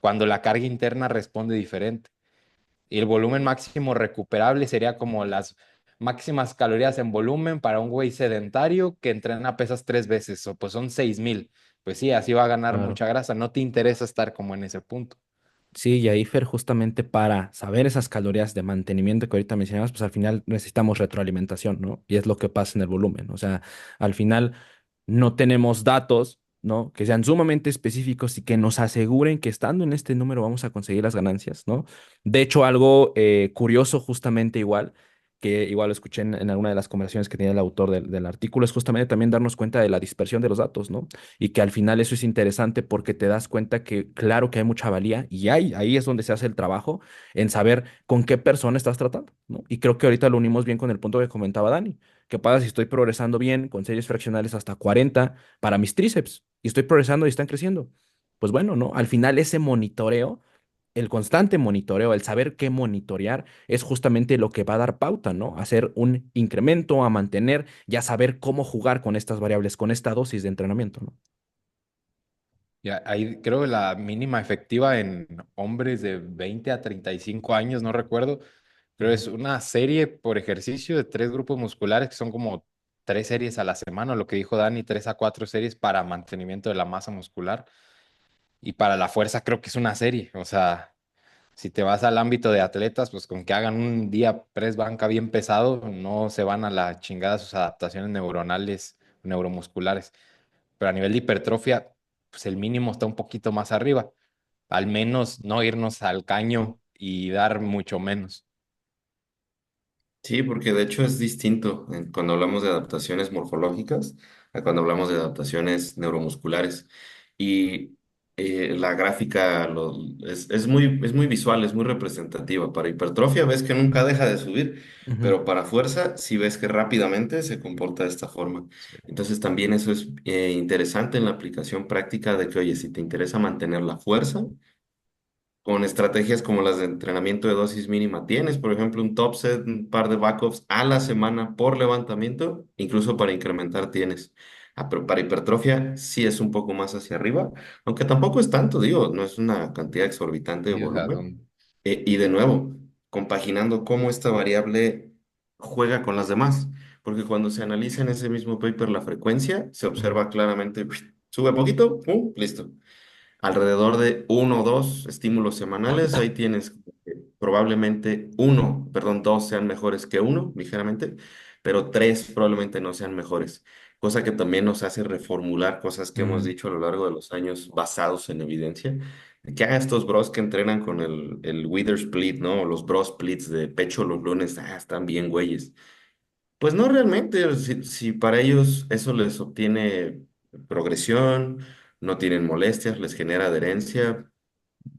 cuando la carga interna responde diferente. Y el volumen máximo recuperable sería como las máximas calorías en volumen para un güey sedentario que entrena pesas 3 veces, o pues son 6,000. Pues sí, así va a ganar Claro. mucha grasa. No te interesa estar como en ese punto. Sí, y ahí, Fer, justamente para saber esas calorías de mantenimiento que ahorita mencionabas, pues al final necesitamos retroalimentación, ¿no? Y es lo que pasa en el volumen. O sea, al final no tenemos datos, ¿no? Que sean sumamente específicos y que nos aseguren que estando en este número vamos a conseguir las ganancias, ¿no? De hecho, algo curioso justamente igual, que igual lo escuché en alguna de las conversaciones que tenía el autor del artículo, es justamente también darnos cuenta de la dispersión de los datos, ¿no? Y que al final eso es interesante porque te das cuenta que claro que hay mucha valía y ahí es donde se hace el trabajo en saber con qué persona estás tratando, ¿no? Y creo que ahorita lo unimos bien con el punto que comentaba Dani. ¿Qué pasa si estoy progresando bien con series fraccionales hasta 40 para mis tríceps y estoy progresando y están creciendo? Pues bueno, ¿no? Al final ese monitoreo, el constante monitoreo, el saber qué monitorear es justamente lo que va a dar pauta, ¿no? Hacer un incremento, a mantener, ya saber cómo jugar con estas variables, con esta dosis de entrenamiento, ¿no? Ya, ahí creo que la mínima efectiva en hombres de 20 a 35 años, no recuerdo, creo Ujú. es una serie por ejercicio de 3 grupos musculares que son como 3 series a la semana, o lo que dijo Dani, 3 a 4 series para mantenimiento de la masa muscular. Y para la fuerza creo que es una serie. O sea, si te vas al ámbito de atletas, pues con que hagan un día press banca bien pesado, no se van a la chingada sus adaptaciones neuronales, neuromusculares. Pero a nivel de hipertrofia, pues el mínimo está un poquito más arriba. Al menos no irnos al caño y dar mucho menos. Sí, porque de hecho es distinto cuando hablamos de adaptaciones morfológicas a cuando hablamos de adaptaciones neuromusculares. Y la gráfica es muy visual, es muy representativa. Para hipertrofia ves que nunca deja de subir, Ujú. pero para fuerza sí ves que rápidamente se comporta de esta forma. Sí. Entonces también eso es interesante en la aplicación práctica de que, oye, si te interesa mantener la fuerza, con estrategias como las de entrenamiento de dosis mínima tienes, por ejemplo, un top set, un par de backups a la semana por levantamiento, incluso para incrementar tienes. Ah, pero para hipertrofia sí es un poco más hacia arriba, aunque tampoco es tanto, digo, no es una cantidad exorbitante de Sí, o sea, volumen. Y de nuevo, compaginando cómo esta variable juega con las demás, porque cuando se analiza en ese mismo paper la frecuencia, se Ujú. observa claramente, sube poquito, ¡pum! Listo, alrededor de uno o dos estímulos semanales. Ahí tienes probablemente uno, perdón, dos sean mejores que uno, ligeramente, pero tres probablemente no sean mejores. Cosa que también nos hace reformular cosas que hemos Mm, dicho a lo largo de los años basados en evidencia. Que hagan estos bros que entrenan con el Wither Split, ¿no? O los bro splits de pecho los lunes, están bien güeyes. Pues no realmente, si para ellos eso les obtiene progresión, no tienen molestias, les genera adherencia,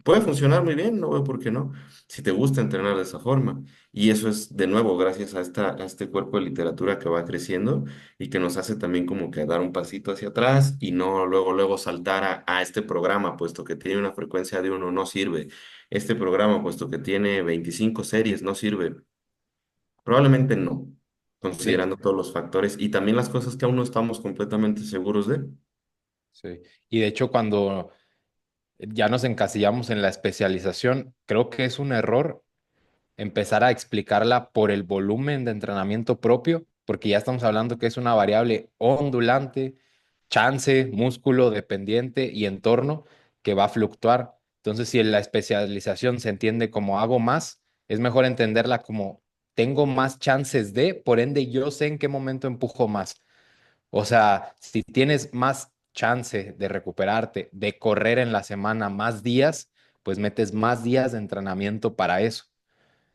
puede funcionar muy bien, no veo por qué no, si te gusta entrenar de esa forma. Y eso es de nuevo gracias a este cuerpo de literatura que va creciendo y que nos hace también como que dar un pasito hacia atrás y no luego saltar a este programa, puesto que tiene una frecuencia de uno, no sirve. Este programa, puesto que tiene 25 series, no sirve. Probablemente no, sí, considerando todos los factores y también las cosas que aún no estamos completamente seguros de. sí. Y de hecho, cuando ya nos encasillamos en la especialización, creo que es un error empezar a explicarla por el volumen de entrenamiento propio, porque ya estamos hablando que es una variable ondulante, chance, músculo dependiente y entorno que va a fluctuar. Entonces, si en la especialización se entiende como hago más, es mejor entenderla como tengo más chances de, por ende yo sé en qué momento empujo más. O sea, si tienes más chance de recuperarte, de correr en la semana más días, pues metes más días de entrenamiento para eso.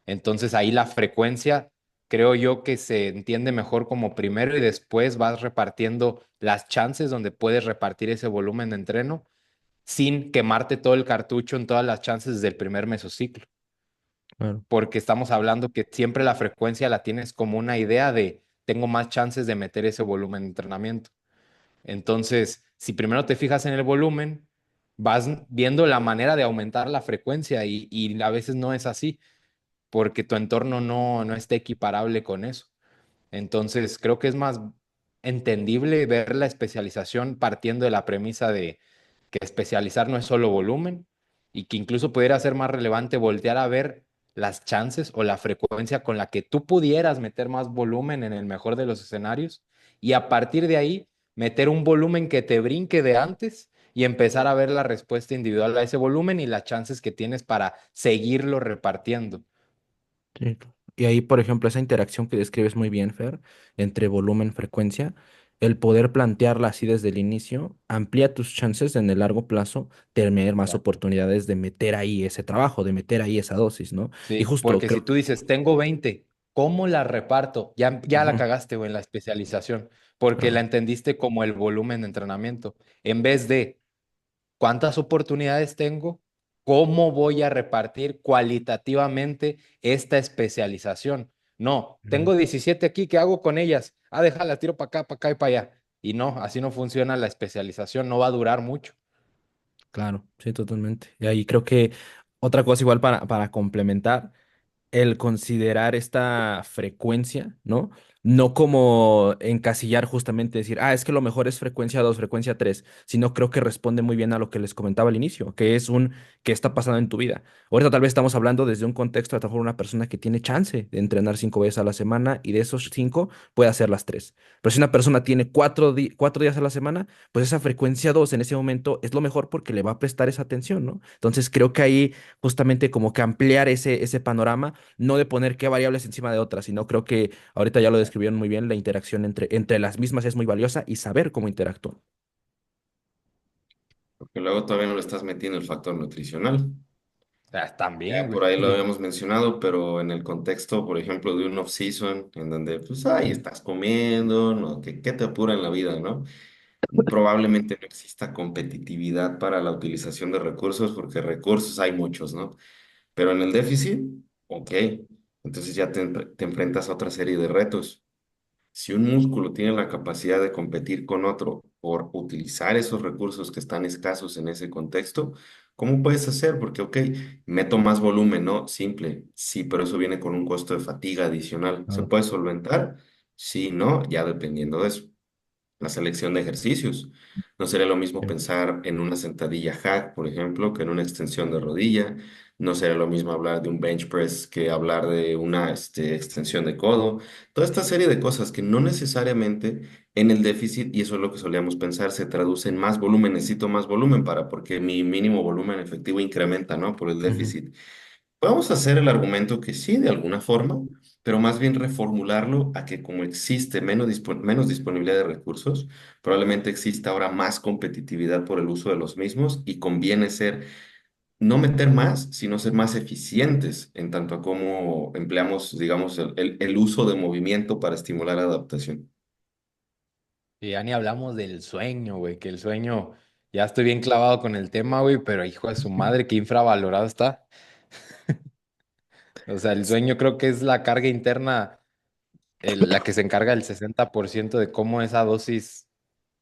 Entonces ahí la frecuencia creo yo que se entiende mejor como primero y después vas repartiendo las chances donde puedes repartir ese volumen de entreno sin quemarte todo el cartucho en todas las chances desde el primer mesociclo, claro. porque estamos hablando que siempre la frecuencia la tienes como una idea de tengo más chances de meter ese volumen de entrenamiento. Entonces, si primero te fijas en el volumen, vas viendo la manera de aumentar la frecuencia y a veces no es así porque tu entorno no esté equiparable con eso. Entonces, creo que es más entendible ver la especialización partiendo de la premisa de que especializar no es solo volumen y que incluso pudiera ser más relevante voltear a ver las chances o la frecuencia con la que tú pudieras meter más volumen en el mejor de los escenarios y a partir de ahí meter un volumen que te brinque de antes y empezar a ver la respuesta individual a ese volumen y las chances que tienes para seguirlo repartiendo. Sí. Y ahí, por ejemplo, esa interacción que describes muy bien, Fer, entre volumen y frecuencia, el poder plantearla así desde el inicio, amplía tus chances en el largo plazo de tener más Exacto. oportunidades de meter ahí ese trabajo, de meter ahí esa dosis, ¿no? Y Sí, justo porque si creo. tú dices, tengo 20, ¿cómo la reparto? Ya la Ujú, cagaste, güey, en la especialización, porque la claro. entendiste como el volumen de entrenamiento, en vez de cuántas oportunidades tengo, cómo voy a repartir cualitativamente esta especialización. No, Ujú, tengo 17 aquí, ¿qué hago con ellas? Ah, déjala, tiro para acá y para allá. Y no, así no funciona la especialización, no va a durar mucho. claro, sí, totalmente. Y ahí creo que otra cosa igual para complementar. El considerar esta frecuencia, ¿no? No como encasillar justamente decir, es que lo mejor es frecuencia 2, frecuencia 3, sino creo que responde muy bien a lo que les comentaba al inicio, que es ¿qué está pasando en tu vida? Ahorita tal vez estamos hablando desde un contexto de a lo mejor una persona que tiene chance de entrenar 5 veces a la semana y de esos 5 puede hacer las 3. Pero si una persona tiene 4 días a la semana, pues esa frecuencia 2 en ese momento es lo mejor porque le va a prestar esa atención, ¿no? Entonces creo que ahí justamente como que ampliar ese panorama no de poner qué variables encima de otras, sino creo que ahorita ya lo describieron muy bien, la interacción entre las mismas es muy valiosa y saber cómo interactúan. Porque luego todavía no le estás metiendo el factor nutricional. O sea, también, Ya por güey. ahí lo Sí. habíamos mencionado, pero en el contexto, por ejemplo, de un off-season, en donde, pues, ahí estás comiendo, ¿no? ¿Qué te apura en la vida, no? Probablemente no exista competitividad para la utilización de recursos, porque recursos hay muchos, ¿no? Pero en el déficit, ok, entonces ya te enfrentas a otra serie de retos. Si un músculo tiene la capacidad de competir con otro por utilizar esos recursos que están escasos en ese contexto, ¿cómo puedes hacer? Porque, ok, meto más volumen, ¿no? Simple, sí, pero eso viene con un costo de fatiga adicional. ¿Se Claro. puede solventar? Sí, no, ya dependiendo de eso. La selección de ejercicios. No sería lo mismo Sí. pensar en una sentadilla hack, por ejemplo, que en una extensión de rodilla. No sería lo mismo hablar de un bench press que hablar de una extensión de codo. Toda esta serie de cosas que no necesariamente en el déficit, y eso es lo que solíamos pensar, se traduce en más volumen. Necesito más volumen porque mi mínimo volumen efectivo incrementa, ¿no? Por el Ujú. déficit. Vamos a hacer el argumento que sí, de alguna forma, pero más bien reformularlo a que como existe menos disponibilidad de recursos, probablemente exista ahora más competitividad por el uso de los mismos y conviene ser, no meter más, sino ser más eficientes en tanto a cómo empleamos, digamos, el uso de movimiento para estimular adaptación. Y ya ni hablamos del sueño, güey, que el sueño, ya estoy bien clavado con el tema, güey, pero hijo de su madre, qué infravalorado está. O sea, el sueño creo que es la carga interna, la que se encarga del 60% de cómo esa dosis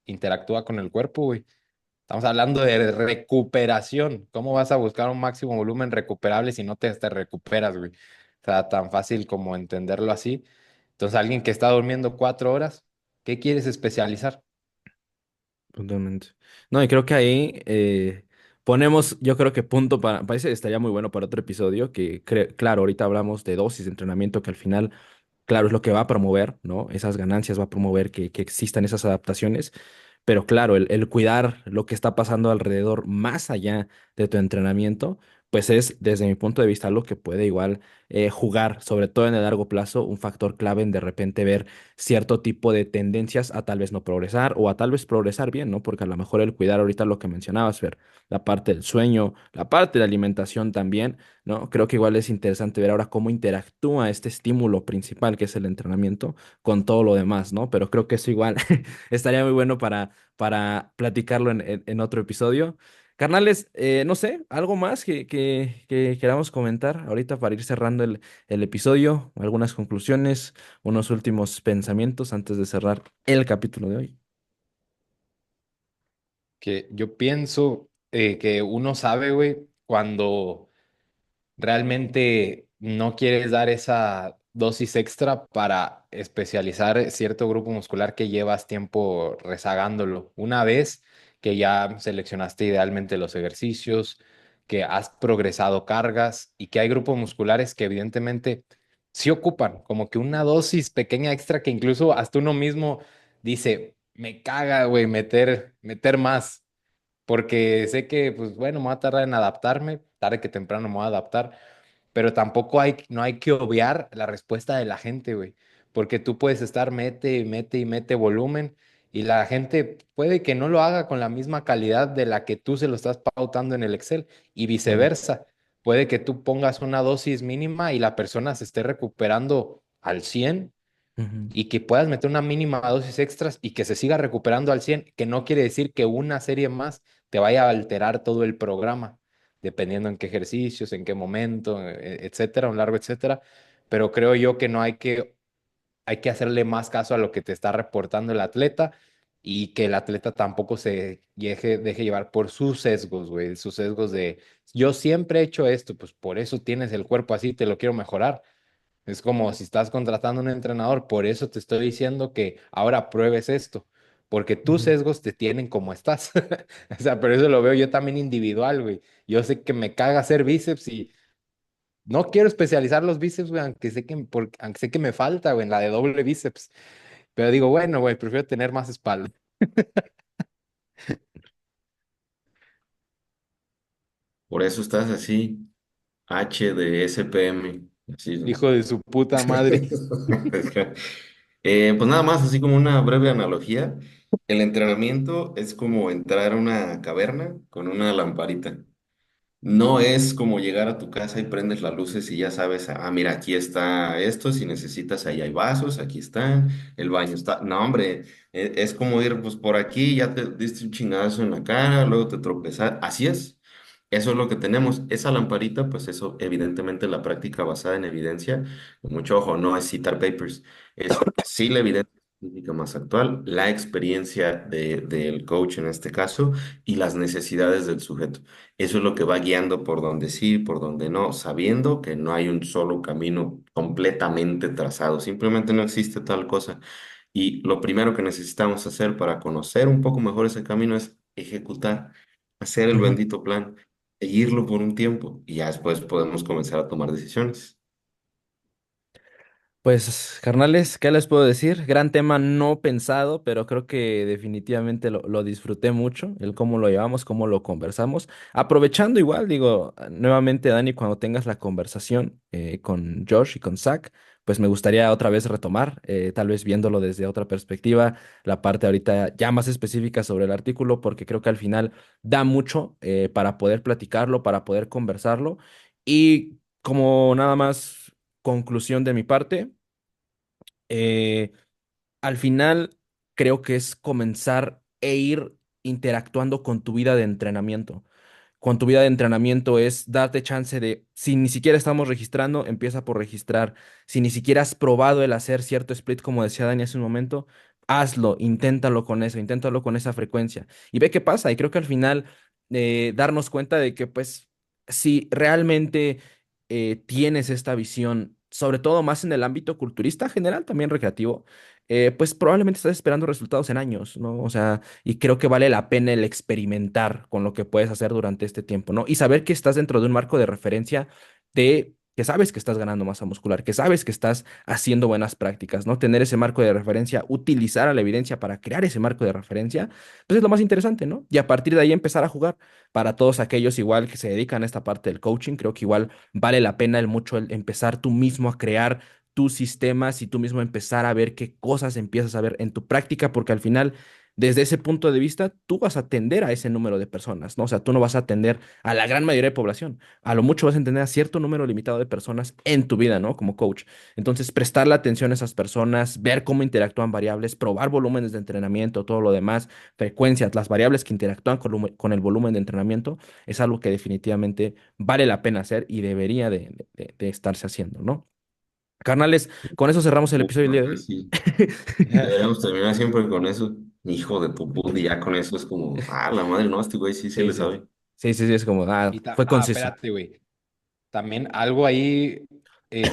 interactúa con el cuerpo, güey. Estamos hablando de recuperación. ¿Cómo vas a buscar un máximo volumen recuperable si no te recuperas, güey? O sea, tan fácil como entenderlo así. Entonces, alguien que está durmiendo 4 horas, ¿qué quieres especializar? Totalmente. No, y creo que ahí ponemos, yo creo que punto parece estaría muy bueno para otro episodio, que claro, ahorita hablamos de dosis de entrenamiento que al final claro, es lo que va a promover, ¿no? Esas ganancias va a promover que existan esas adaptaciones, pero claro, el cuidar lo que está pasando alrededor más allá de tu entrenamiento, pues es, desde mi punto de vista, algo que puede igual jugar, sobre todo en el largo plazo, un factor clave en de repente ver cierto tipo de tendencias a tal vez no progresar o a tal vez progresar bien, ¿no? Porque a lo mejor el cuidar ahorita lo que mencionabas, Fer, la parte del sueño, la parte de alimentación también, ¿no? Creo que igual es interesante ver ahora cómo interactúa este estímulo principal que es el entrenamiento con todo lo demás, ¿no? Pero creo que eso igual estaría muy bueno para platicarlo en otro episodio. Carnales, no sé, algo más que queramos comentar ahorita para ir cerrando el episodio, algunas conclusiones, unos últimos pensamientos antes de cerrar el capítulo de hoy. Que yo pienso que uno sabe, güey, cuando realmente no quieres dar esa dosis extra para especializar cierto grupo muscular que llevas tiempo rezagándolo. Una vez que ya seleccionaste idealmente los ejercicios, que has progresado cargas y que hay grupos musculares que evidentemente sí ocupan como que una dosis pequeña extra que incluso hasta uno mismo dice, me caga, güey, meter más, porque sé que, pues bueno, me va a tardar en adaptarme, tarde que temprano me voy a adaptar, pero tampoco no hay que obviar la respuesta de la gente, güey, porque tú puedes estar mete y mete y mete volumen y la gente puede que no lo haga con la misma calidad de la que tú se lo estás pautando en el Excel y Claro. viceversa. Puede que tú pongas una dosis mínima y la persona se esté recuperando al 100 Ujú, y que puedas meter una mínima dosis extras y que se siga recuperando al 100 que no quiere decir que una serie más te vaya a alterar todo el programa, dependiendo en qué ejercicios, en qué momento, etcétera, un largo etcétera. Pero creo yo que no hay que hacerle más caso a lo que te está reportando el atleta y que el atleta tampoco deje llevar por sus sesgos, güey, sus sesgos de yo siempre he hecho esto, pues por eso tienes el cuerpo así, te lo quiero mejorar. Es como si estás contratando a un entrenador, por eso te estoy diciendo que ahora pruebes esto, porque tus ujú. sesgos te tienen como estás. O sea, pero eso lo veo yo también individual, güey. Yo sé que me caga hacer bíceps y no quiero especializar los bíceps, güey, aunque sé que me falta, güey, en la de doble bíceps. Pero digo, bueno, güey, prefiero tener más espalda. Por eso estás así, H de SPM. Así, ¿no? Hijo de su puta madre. Pues nada más, así como una breve analogía, el entrenamiento es como entrar a una caverna con una lamparita. No es como llegar a tu casa y prendes las luces y ya sabes, ah, mira, aquí está esto, si necesitas, ahí hay vasos, aquí están, el baño está. No, hombre, es como ir pues por aquí, ya te diste un chingadazo en la cara, luego te tropezas. Así es. Eso es lo que tenemos. Esa lamparita, pues eso, evidentemente la práctica basada en evidencia, con mucho ojo, no es citar papers, es sí la evidencia científica más actual, la experiencia del coach en este caso y las necesidades del sujeto. Eso es lo que va guiando por donde sí, por donde no, sabiendo que no hay un solo camino completamente trazado, simplemente no existe tal cosa. Y lo primero que necesitamos hacer para conocer un poco mejor ese camino es ejecutar, hacer el Ujú. bendito plan, seguirlo por un tiempo y ya después podemos comenzar a tomar decisiones. Pues, carnales, ¿qué les puedo decir? Gran tema no pensado, pero creo que definitivamente lo disfruté mucho, el cómo lo llevamos, cómo lo conversamos. Aprovechando igual, digo, nuevamente, Dani, cuando tengas la conversación con Josh y con Zach, pues me gustaría otra vez retomar, tal vez viéndolo desde otra perspectiva, la parte ahorita ya más específica sobre el artículo, porque creo que al final da mucho para poder platicarlo, para poder conversarlo. Y como nada más conclusión de mi parte. Eh, Al final, creo que es comenzar e ir interactuando con tu vida de entrenamiento. Con tu vida de entrenamiento es darte chance de, si ni siquiera estamos registrando, empieza por registrar. Si ni siquiera has probado el hacer cierto split, como decía Dani hace un momento, hazlo, inténtalo con eso, inténtalo con esa frecuencia y ve qué pasa. Y creo que al final darnos cuenta de que, pues, si realmente tienes esta visión, sobre todo más en el ámbito culturista general, también recreativo, pues probablemente estás esperando resultados en años, ¿no? O sea, y creo que vale la pena el experimentar con lo que puedes hacer durante este tiempo, ¿no? Y saber que estás dentro de un marco de referencia de que sabes que estás ganando masa muscular, que sabes que estás haciendo buenas prácticas, ¿no? Tener ese marco de referencia, utilizar a la evidencia para crear ese marco de referencia, pues es lo más interesante, ¿no? Y a partir de ahí empezar a jugar. Para todos aquellos igual que se dedican a esta parte del coaching, creo que igual vale la pena el empezar tú mismo a crear tus sistemas y tú mismo empezar a ver qué cosas empiezas a ver en tu práctica, porque al final, desde ese punto de vista, tú vas a atender a ese número de personas, ¿no? O sea, tú no vas a atender a la gran mayoría de población, a lo mucho vas a atender a cierto número limitado de personas en tu vida, ¿no? Como coach. Entonces, prestarle atención a esas personas, ver cómo interactúan variables, probar volúmenes de entrenamiento, todo lo demás, frecuencias, las variables que interactúan con el volumen de entrenamiento, es algo que definitivamente vale la pena hacer y debería de estarse haciendo, ¿no? Carnales, con eso cerramos el episodio del No, día de pues hoy. sí, deberíamos terminar siempre con eso. Hijo de tu puta, y ya con eso es como, ah, la madre, no, este güey sí se Sí, le sí. sabe. Sí, sí, sí, es como, fue conciso. Espérate, güey. También algo ahí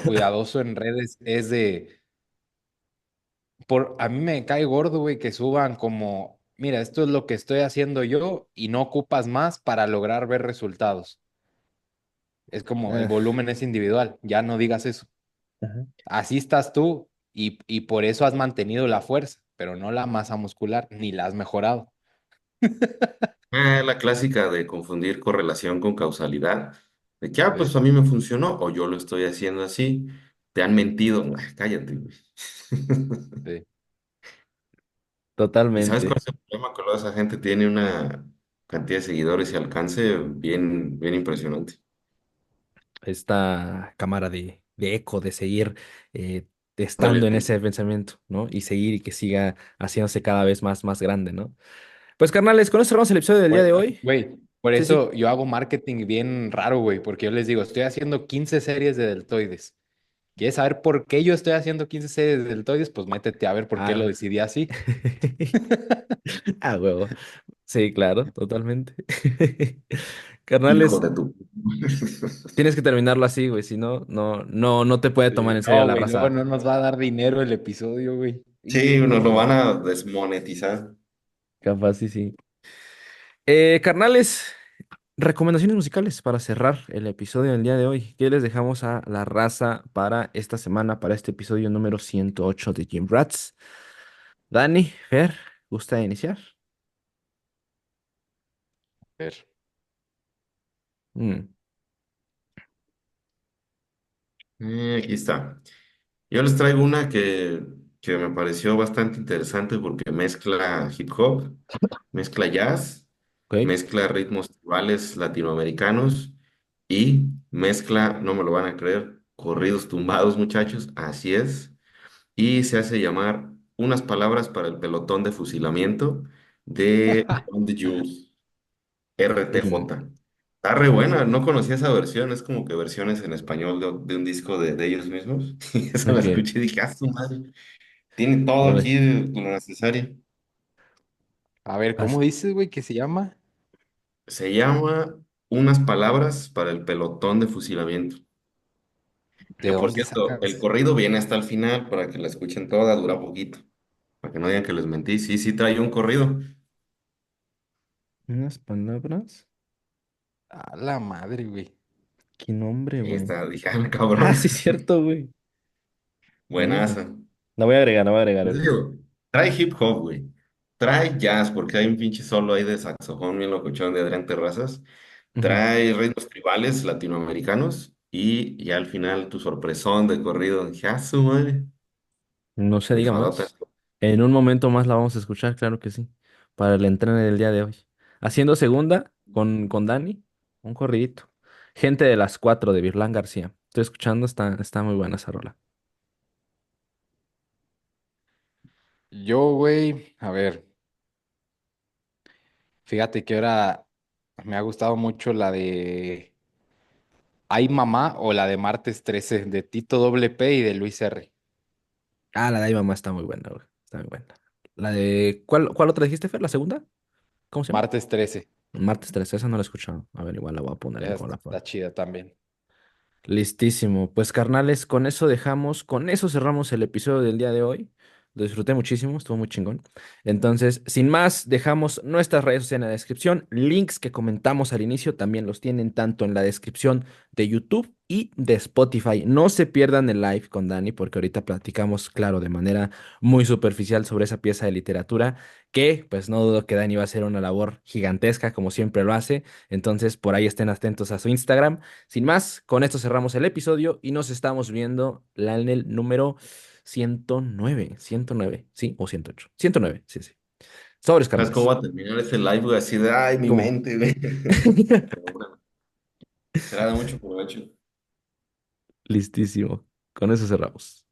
cuidadoso en redes es a mí me cae gordo, güey, que suban como, mira, esto es lo que estoy haciendo yo y no ocupas más para lograr ver resultados. Es como el Ah, volumen es individual, ya no digas eso. ajá. Así estás tú y por eso has mantenido la fuerza, pero no la masa muscular, ni la has mejorado. La clásica de confundir correlación con causalidad. De que, Sí, pues a mí me funcionó o yo lo estoy haciendo así. Te han mentido. Cállate, güey. sí. ¿Y sabes cuál Totalmente. es el problema? Que luego esa gente tiene una cantidad de seguidores y alcance bien, bien impresionante. Esta cámara de eco, de seguir estando Ándale. en ese pensamiento, ¿no? Y seguir y que siga haciéndose cada vez más grande, ¿no? Pues carnales, con esto cerramos el episodio del día de hoy. Güey, por Sí, sí. eso yo hago marketing bien raro, güey, porque yo les digo, estoy haciendo 15 series de deltoides. ¿Quieres saber por qué yo estoy haciendo 15 series de deltoides? Pues métete a ver por qué lo Ah. decidí así. Ah, huevo. Sí, claro, totalmente. Hijo Carnales, de tu. tienes que terminarlo así, güey, si no, no te puede tomar en serio No, la güey, luego raza. no nos va a dar dinero el episodio, güey. Sí, nos lo Y van a desmonetizar. Capaz, sí, sí. Carnales, recomendaciones musicales para cerrar el episodio del día de hoy. ¿Qué les dejamos a la raza para esta semana, para este episodio número 108 de Jim Rats? Dani, Fer, ¿gusta iniciar? a ver, Mm, Aquí está. Yo les traigo una que me pareció bastante interesante porque mezcla hip hop, mezcla jazz, ok. mezcla ritmos tribales latinoamericanos y mezcla, no me lo van a creer, corridos tumbados, muchachos, así es. Y se hace llamar Unas palabras para el pelotón de fusilamiento de On the Jules, Mm, RTJ. Está re buena, no conocía esa versión, es como que versiones en español de un disco de ellos mismos. Y eso la ok. escuché y dije, ah, su madre, tiene todo Órale. aquí lo necesario. a ver, ¿cómo As- dices, güey, que se llama? Se llama Unas palabras para el pelotón de fusilamiento. ¿De Que por dónde cierto, el sacas corrido viene hasta el final para que la escuchen toda, dura poquito. Para que no digan que les mentí. Sí, sí, trae un corrido. unas palabras. a la madre, güey? ¿Qué nombre, Ahí güey? está, dije, ah, Ah, cabrón. sí, cierto, güey. Órale. Buenaza. La voy a agregar Les ahorita. digo, trae hip hop, güey. Trae jazz, porque hay un pinche solo ahí de saxofón bien locochón de Adrián Terrazas. Ujú. Trae ritmos tribales latinoamericanos. Y ya al final tu sorpresón de corrido. Dije, ah, su madre. No se diga Rifadota. más. En un momento más la vamos a escuchar, claro que sí. Para el entreno del día de hoy. Haciendo segunda con Dani, un corridito. Gente de las 4 de Virlán García. Estoy escuchando, está muy buena esa rola. Yo, güey, a ver, fíjate que ahora me ha gustado mucho la de Ay Mamá o la de Martes 13 de Tito Doble P y de Luis R. Ah, la de Ay Mamá está muy buena, güey. Está muy buena. La de. ¿Cuál otra dijiste, Fer? ¿La segunda? ¿Cómo se llama? Martes 13. Martes 3, esa no la he escuchado. A ver, igual la voy a poner en Esa cola. está chida también. Listísimo. Pues carnales, con eso dejamos, con eso cerramos el episodio del día de hoy. Lo disfruté muchísimo, estuvo muy chingón. Entonces, sin más, dejamos nuestras redes sociales en la descripción. Links que comentamos al inicio también los tienen tanto en la descripción de YouTube y de Spotify. No se pierdan el live con Dani porque ahorita platicamos, claro, de manera muy superficial sobre esa pieza de literatura que, pues no dudo que Dani va a hacer una labor gigantesca como siempre lo hace. Entonces, por ahí estén atentos a su Instagram. Sin más, con esto cerramos el episodio y nos estamos viendo en el número 109, ¿sí? O 108. 109, sí, sí. Sobres, ¿Sabes cómo carnales. va a terminar ese live, güey? Así de, ay, mi ¿Cómo? mente, güey. Pero bueno, será de mucho provecho. Listísimo. Con eso cerramos.